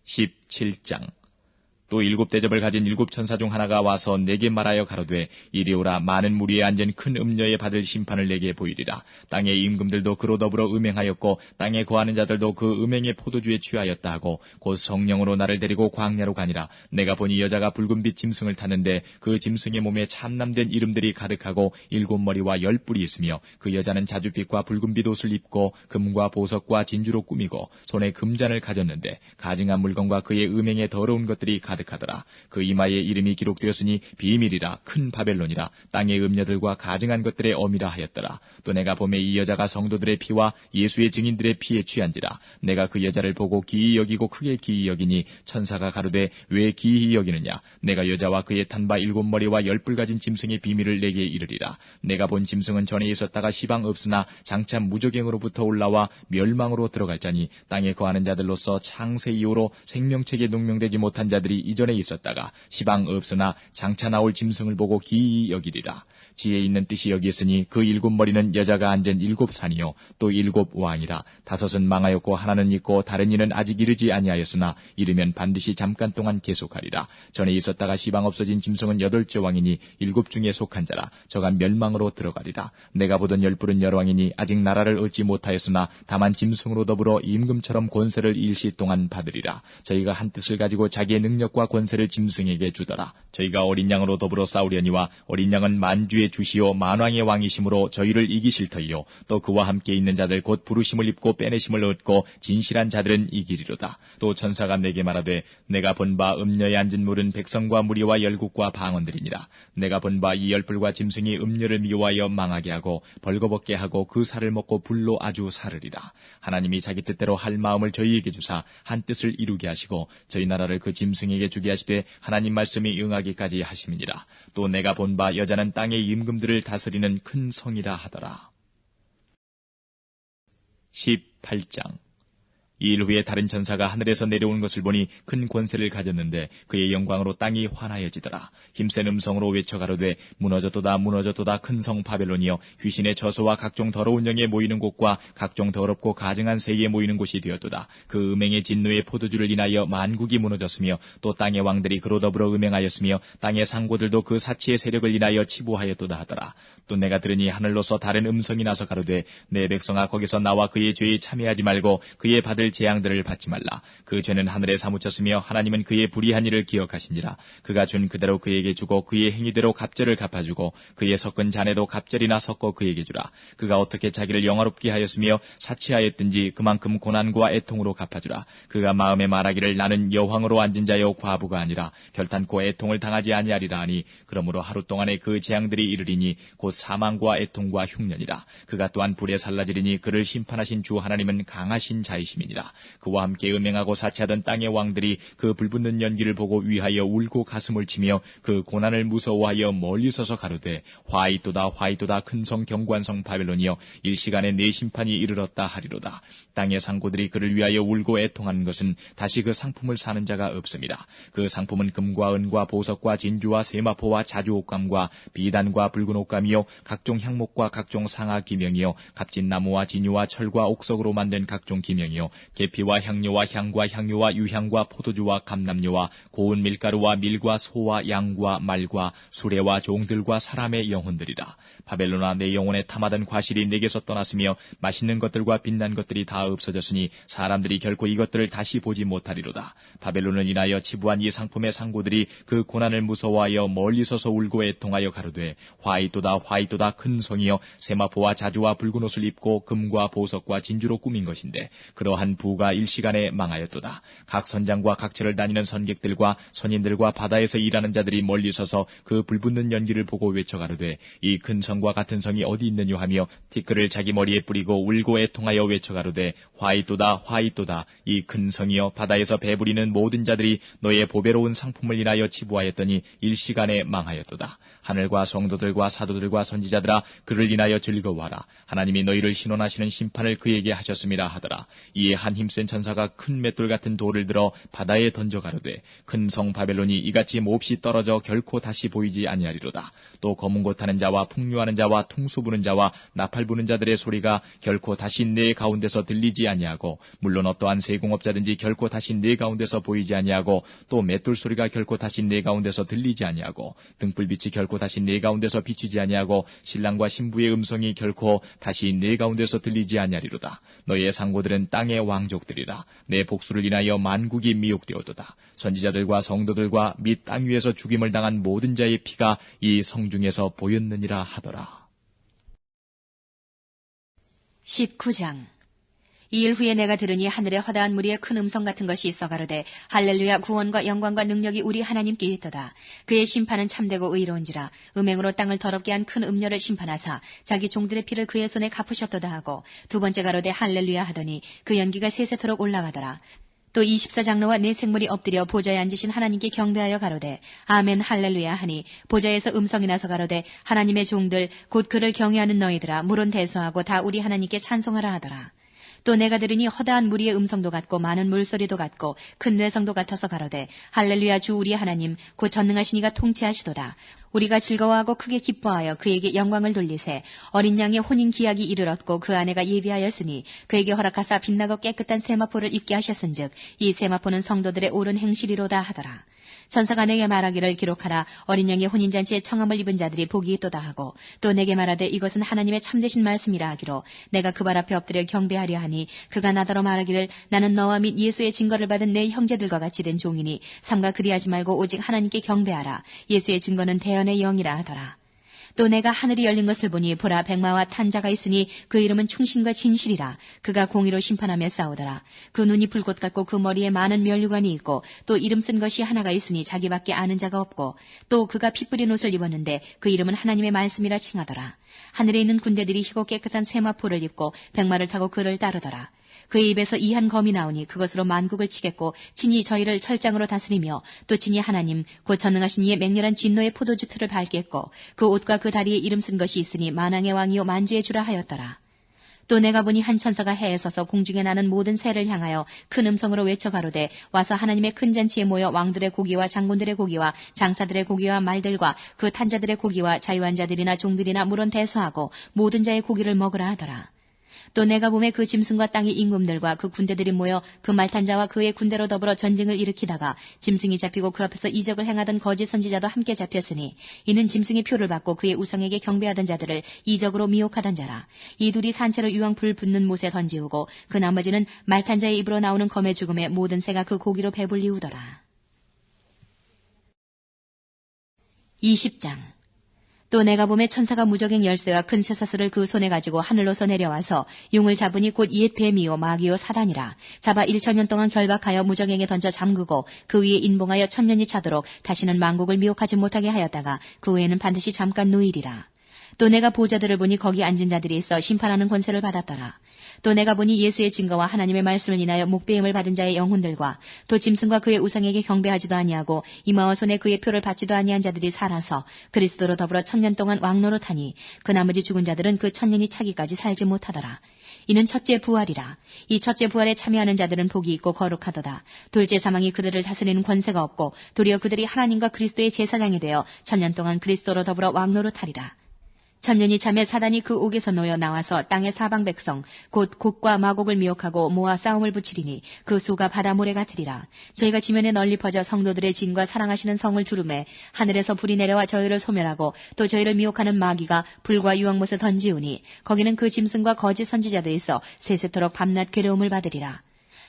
17장. 또 일곱 대접을 가진 일곱 천사 중 하나가 와서 내게 말하여 가로되 이리 오라. 많은 무리에 앉은 큰 음녀에 받을 심판을 내게 보이리라. 땅의 임금들도 그로 더불어 음행하였고 땅에 거하는 자들도 그 음행의 포도주에 취하였다 하고 곧 성령으로 나를 데리고 광야로 가니라. 내가 보니 여자가 붉은빛 짐승을 탔는데 그 짐승의 몸에 참남된 이름들이 가득하고 일곱 머리와 열 뿔이 있으며 그 여자는 자줏빛과 붉은빛 옷을 입고 금과 보석과 진주로 꾸미고 손에 금잔을 가졌는데 가증한 물건과 그의 음행에 더러운 것들이 가득하더라. 그 이마에 이름이 기록되었으니 비밀이라 큰 바벨론이라 땅의 음녀들과 가증한 것들의 어미라 하였더라. 또 내가 보매 이 여자가 성도들의 피와 예수의 증인들의 피에 취한지라. 내가 그 여자를 보고 기이 여기고 크게 기이 여기니 천사가 가로되 왜 기이 여기느냐. 내가 여자와 그의 탄 바 일곱 머리와 열 뿔 가진 짐승의 비밀을 내게 이르리라. 내가 본 짐승은 전에 있었다가 시방 없으나 장차 무저갱으로부터 올라와 멸망으로 들어갈 자니 땅에 거하는 자들로서 창세 이후로 생명책에 농명되지 못한 자들이 이전에 있었다가 시방 없으나 장차 나올 짐승을 보고 기이 여기리라. 지혜 있는 뜻이 여기 있으니 그 일곱 머리는 여자가 앉은 일곱 산이요 또 일곱 왕이라. 다섯은 망하였고 하나는 있고 다른 이는 아직 이르지 아니하였으나 이르면 반드시 잠깐 동안 계속하리라. 전에 있었다가 시방 없어진 짐승은 여덟째 왕이니 일곱 중에 속한 자라. 저가 멸망으로 들어가리라. 내가 보던 열 뿔은 열왕이니 아직 나라를 얻지 못하였으나 다만 짐승으로 더불어 임금처럼 권세를 일시 동안 받으리라. 저희가 한 뜻을 가지고 자기의 능력과 권세를 짐승에게 주더라. 저희가 어린 양으로 더불어 싸우려니와 어린 양은 만주의 주시오 만왕의 왕이심으로 저희를 이기실 터이요 또 그와 함께 있는 자들 곧 부르심을 입고 빼내심을 얻고 진실한 자들은 이기리로다. 또 천사가 내게 말하되 내가 본 바 음녀에 앉은 물은 백성과 무리와 열국과 방언들이니라. 내가 본 바 이 열불과 짐승이 음녀를 미워하여 망하게 하고 벌거벗게 하고 그 살을 먹고 불로 아주 사르리라. 하나님이 자기 뜻대로 할 마음을 저희에게 주사 한 뜻을 이루게 하시고 저희 나라를 그 짐승에게 주게 하시되 하나님 말씀이 응하기까지 하심이니라. 또 내가 본 바 여자는 땅의 임금들을 다스리는 큰 성이라 하더라. 18장. 이 일 후에 다른 천사가 하늘에서 내려오는 것을 보니 큰 권세를 가졌는데 그의 영광으로 땅이 환하여지더라. 힘센 음성으로 외쳐 가로되 무너졌도다 무너졌도다 큰 성 바벨론이여 귀신의 저소와 각종 더러운 영에 모이는 곳과 각종 더럽고 가증한 새에 모이는 곳이 되었도다. 그 음행의 진노의 포도주를 인하여 만국이 무너졌으며 또 땅의 왕들이 그로 더불어 음행하였으며 땅의 상고들도 그 사치의 세력을 인하여 치부하였도다 하더라. 또 내가 들으니 하늘로서 다른 음성이 나서 가로되 내 백성아 거기서 나와 그의 죄에 참여하지 말고 그의 받을 재앙들을 받지 말라. 그 죄는 하늘에 사무쳤으며 하나님은 그의 불의한 일을 기억하신지라. 그가 준 그대로 그에게 주고 그의 행위대로 갑절을 갚아주고 그의 섞은 잔에도 갑절이나 섞어 그에게 주라. 그가 어떻게 자기를 영화롭게 하였으며 사치하였든지 그만큼 고난과 애통으로 갚아주라. 그가 마음에 말하기를 나는 여황으로 앉은 자여 과부가 아니라 결탄코 애통을 당하지 아니하리라 하니 그러므로 하루 동안에 그 재앙들이 이르리니 곧 사망과 애통과 흉년이라. 그가 또한 불에 살라지리니 그를 심판하신 주 하나님은 강하신 자이심이니라. 그와 함께 음행하고 사치하던 땅의 왕들이 그 불붙는 연기를 보고 위하여 울고 가슴을 치며 그 고난을 무서워하여 멀리 서서 가로되 화이또다 화이또다 큰 성 경관성 바벨론이여 일시간에 내 심판이 이르렀다 하리로다. 땅의 상고들이 그를 위하여 울고 애통하는 것은 다시 그 상품을 사는 자가 없습니다. 그 상품은 금과 은과 보석과 진주와 세마포와 자주옥감과 비단과 붉은 옥감이요 각종 향목과 각종 상아 기명이요 값진 나무와 진유와 철과 옥석으로 만든 각종 기명이요 계피와 향료와 향과 향유와 유향과 포도주와 감람료와 고운 밀가루와 밀과 소와 양과 말과 수레와 종들과 사람의 영혼들이라. 바벨론아 내 영혼에 탐하던 과실이 내게서 떠났으며 맛있는 것들과 빛난 것들이 다 없어졌으니 사람들이 결코 이것들을 다시 보지 못하리로다. 바벨론을 인하여 치부한 이 상품의 상고들이 그 고난을 무서워하여 멀리 서서 울고 애통하여 가로되 화이또다 화이또다 큰 성이여 세마포와 자주와 붉은 옷을 입고 금과 보석과 진주로 꾸민 것인데 그러한 부가 일시간에 망하였도다. 각 선장과 각처를 다니는 선객들과 선인들과 바다에서 일하는 자들이 멀리 서서 그 불붙는 연기를 보고 외쳐가로되 이 큰 성과 같은 성이 어디 있느냐 하며 티끌을 자기 머리에 뿌리고 울고 애통하여 외쳐가로되 화이또다 화이또다 이 큰 성이여 바다에서 배부리는 모든 자들이 너의 보배로운 상품을 인하여 치부하였더니 일시간에 망하였도다. 하늘과 성도들과 사도들과 선지자들아 그를 인하여 즐거워하라. 하나님이 너희를 신원하시는 심판을 그에게 하셨음이라 하더라. 이에 한 힘센 천사가 큰 맷돌 같은 돌을 들어 바다에 던져 가로되 큰 성 바벨론이 이같이 몹시 떨어져 결코 다시 보이지 아니하리로다. 또 검은 곳 타는 자와 풍류하는 자와 퉁수 부는 자와 나팔 부는 자들의 소리가 결코 다시 내 가운데서 들리지 아니하고 물론 어떠한 세공업자든지 결코 다시 내 가운데서 보이지 아니하고 또 맷돌 소리가 결코 다시 내 가운데서 들리지 아니하고 등불빛이 결코 다시 내 가운데서 비치지 아니하고 신랑과 신부의 음성이 결코 다시 내 가운데서 들리지 아니하리로다. 너희의 상고들은 땅의 왕족들이라. 내 복수를 인하여 만국이 미혹되었도다. 선지자들과 성도들과 및 땅 위에서 죽임을 당한 모든 자의 피가 이 성 중에서 보였느니라 하더라. 19장. 이 일 후에 내가 들으니 하늘에 허다한 무리의 큰 음성 같은 것이 있어 가로되 할렐루야 구원과 영광과 능력이 우리 하나님께 있도다. 그의 심판은 참되고 의로운지라. 음행으로 땅을 더럽게 한 큰 음녀를 심판하사 자기 종들의 피를 그의 손에 갚으셨도다 하고 두 번째 가로되 할렐루야 하더니 그 연기가 세세토록 올라가더라. 또 24장로와 네 생물이 엎드려 보좌에 앉으신 하나님께 경배하여 가로되 아멘 할렐루야 하니 보좌에서 음성이 나서 가로되 하나님의 종들 곧 그를 경외하는 너희들아 물은 대수하고 다 우리 하나님께 찬송하라 하더라. 또 내가 들으니 허다한 무리의 음성도 같고 많은 물소리도 같고 큰 뇌성도 같아서 가로되 할렐루야 주 우리 하나님 곧 전능하신 이가 통치하시도다. 우리가 즐거워하고 크게 기뻐하여 그에게 영광을 돌리세. 어린 양의 혼인 기약이 이르렀고 그 아내가 예비하였으니 그에게 허락하사 빛나고 깨끗한 세마포를 입게 하셨은즉 이 세마포는 성도들의 옳은 행실이로다 하더라. 천사가 내게 말하기를 기록하라. 어린 양의 혼인잔치에 청함을 입은 자들이 복이 있도다 하고 또 내게 말하되 이것은 하나님의 참되신 말씀이라 하기로 내가 그 발 앞에 엎드려 경배하려 하니 그가 나더러 말하기를 나는 너와 및 예수의 증거를 받은 내 형제들과 같이 된 종이니 삼가 그리하지 말고 오직 하나님께 경배하라. 예수의 증거는 대언의 영이라 하더라. 또 내가 하늘이 열린 것을 보니 보라 백마와 탄 자가 있으니 그 이름은 충신과 진실이라. 그가 공의로 심판하며 싸우더라. 그 눈이 불꽃 같고 그 머리에 많은 면류관이 있고 또 이름 쓴 것이 하나가 있으니 자기밖에 아는 자가 없고 또 그가 피 뿌린 옷을 입었는데 그 이름은 하나님의 말씀이라 칭하더라. 하늘에 있는 군대들이 희고 깨끗한 세마포를 입고 백마를 타고 그를 따르더라. 그의 입에서 이한 검이 나오니 그것으로 만국을 치겠고 친히 저희를 철장으로 다스리며 또 친히 하나님 곧 전능하신 이의 맹렬한 진노의 포도주 틀을 밟겠고 그 옷과 그 다리에 이름 쓴 것이 있으니 만왕의 왕이요 만주의 주라 하였더라. 또 내가 보니 한 천사가 해에 서서 공중에 나는 모든 새를 향하여 큰 음성으로 외쳐 가로되 와서 하나님의 큰 잔치에 모여 왕들의 고기와 장군들의 고기와 장사들의 고기와 말들과 그 탄자들의 고기와 자유한 자들이나 종들이나 물론 대수하고 모든 자의 고기를 먹으라 하더라. 또 내가 봄에 그 짐승과 땅의 임금들과 그 군대들이 모여 그 말탄자와 그의 군대로 더불어 전쟁을 일으키다가 짐승이 잡히고 그 앞에서 이적을 행하던 거짓 선지자도 함께 잡혔으니 이는 짐승의 표를 받고 그의 우상에게 경배하던 자들을 이적으로 미혹하던 자라. 이 둘이 산채로 유황불 붙는 못에 던지우고 그 나머지는 말탄자의 입으로 나오는 검의 죽음에 모든 새가 그 고기로 배불리우더라. 20장. 또 내가 보매 천사가 무적행 열쇠와 큰 쇠사슬을 그 손에 가지고 하늘로서 내려와서 용을 잡으니 곧 옛 뱀이요 마귀요 사단이라. 잡아 1000년 동안 결박하여 무적행에 던져 잠그고 그 위에 인봉하여 1000년이 차도록 다시는 만국을 미혹하지 못하게 하였다가 그 후에는 반드시 잠깐 누이리라. 또 내가 보좌들을 보니 거기 앉은 자들이 있어 심판하는 권세를 받았더라. 또 내가 보니 예수의 증거와 하나님의 말씀을 인하여 목배임을 받은 자의 영혼들과 또 짐승과 그의 우상에게 경배하지도 아니하고 이마와 손에 그의 표를 받지도 아니한 자들이 살아서 그리스도로 더불어 1000년 동안 왕노릇하니 그 나머지 죽은 자들은 그 1000년이 차기까지 살지 못하더라. 이는 첫째 부활이라. 이 첫째 부활에 참여하는 자들은 복이 있고 거룩하도다. 둘째 사망이 그들을 다스리는 권세가 없고 도리어 그들이 하나님과 그리스도의 제사장이 되어 1000년 동안 그리스도로 더불어 왕노릇하리라. 1000년이 참에 사단이 그 옥에서 놓여 나와서 땅의 사방 백성 곧 곡과 마곡을 미혹하고 모아 싸움을 붙이리니 그 수가 바다 모래 같으리라. 저희가 지면에 널리 퍼져 성도들의 진과 사랑하시는 성을 두루매 하늘에서 불이 내려와 저희를 소멸하고 또 저희를 미혹하는 마귀가 불과 유황못에 던지우니 거기는 그 짐승과 거짓 선지자도 있어 세세토록 밤낮 괴로움을 받으리라.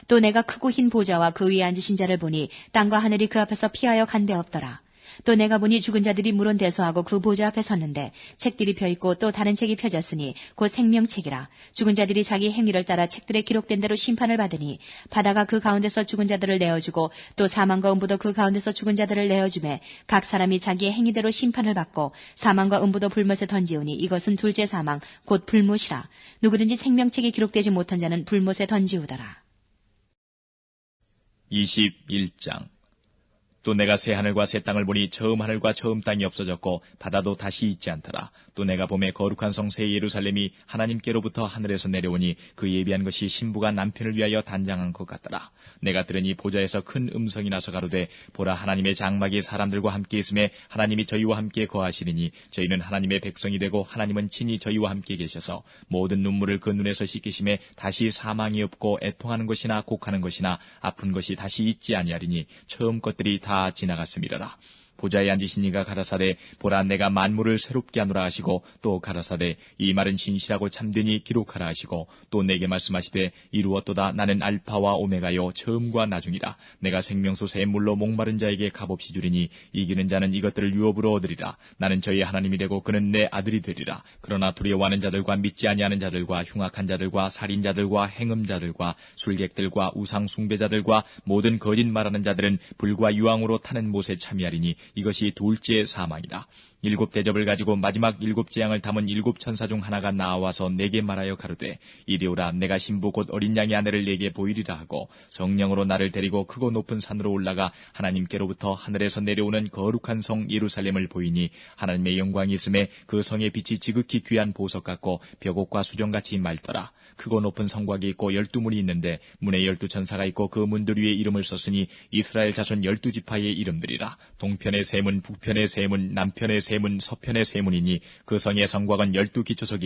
또 내가 크고 흰 보좌와 그 위에 앉으신 자를 보니 땅과 하늘이 그 앞에서 피하여 간데 없더라. 또 내가 보니 죽은 자들이 물은 대소하고 그 보좌 앞에 섰는데 책들이 펴있고 또 다른 책이 펴졌으니 곧 생명책이라. 죽은 자들이 자기 행위를 따라 책들에 기록된 대로 심판을 받으니 바다가 그 가운데서 죽은 자들을 내어주고 또 사망과 음부도 그 가운데서 죽은 자들을 내어주매 각 사람이 자기의 행위대로 심판을 받고 사망과 음부도 불못에 던지우니 이것은 둘째 사망 곧 불못이라. 누구든지 생명책에 기록되지 못한 자는 불못에 던지우더라. 21장. 또 내가 새 하늘과 새 땅을 보니 처음 하늘과 처음 땅이 없어졌고 바다도 다시 있지 않더라. 또 내가 봄에 거룩한 성 새 예루살렘이 하나님께로부터 하늘에서 내려오니 그 예비한 것이 신부가 남편을 위하여 단장한 것 같더라. 내가 들으니 보좌에서 큰 음성이 나서 가로되 보라 하나님의 장막이 사람들과 함께 있음에 하나님이 저희와 함께 거하시리니 저희는 하나님의 백성이 되고 하나님은 친히 저희와 함께 계셔서 모든 눈물을 그 눈에서 씻기심에 다시 사망이 없고 애통하는 것이나 곡하는 것이나 아픈 것이 다시 있지 아니하리니 처음 것들이 다 지나갔음이라라. 보좌에 앉으신 이가 가라사대 보라 내가 만물을 새롭게 하노라 하시고 또 가라사대 이 말은 진실하고 참되니 기록하라 하시고 또 내게 말씀하시되 이루었도다 나는 알파와 오메가요 처음과 나중이라. 내가 생명수 새 물로 목마른 자에게 값없이 주리니 이기는 자는 이것들을 유업으로 얻으리라. 나는 저희 하나님이 되고 그는 내 아들이 되리라. 그러나 두려워하는 자들과 믿지 아니하는 자들과 흉악한 자들과 살인자들과 행음자들과 술객들과 우상 숭배자들과 모든 거짓 말하는 자들은 불과 유황으로 타는 못에 참여하리니 이것이 둘째 사망이다. 7 대접을 가지고 마지막 7 재앙을 담은 7 천사 중 하나가 나와서 내게 말하여 가로되 이리오라 내가 신부 곧 어린 양의 아내를 내게 보이리라 하고 성령으로 나를 데리고 크고 높은 산으로 올라가 하나님께로부터 하늘에서 내려오는 거룩한 성 예루살렘을 보이니 하나님의 영광이 있음에 그 성의 빛이 지극히 귀한 보석 같고 벽옥과 수정같이 맑더라. 크고 높은 성곽이 있고 12문이 있는데 문에 12 천사가 있고 그 문들 위에 이름을 썼으니 이스라엘 자손 12지파의 이름들이라. 동편의 세 문, 북편의 세 문, 남편의 세 문, 서편의 세 문이니 그 성의 성곽은 12 기초석이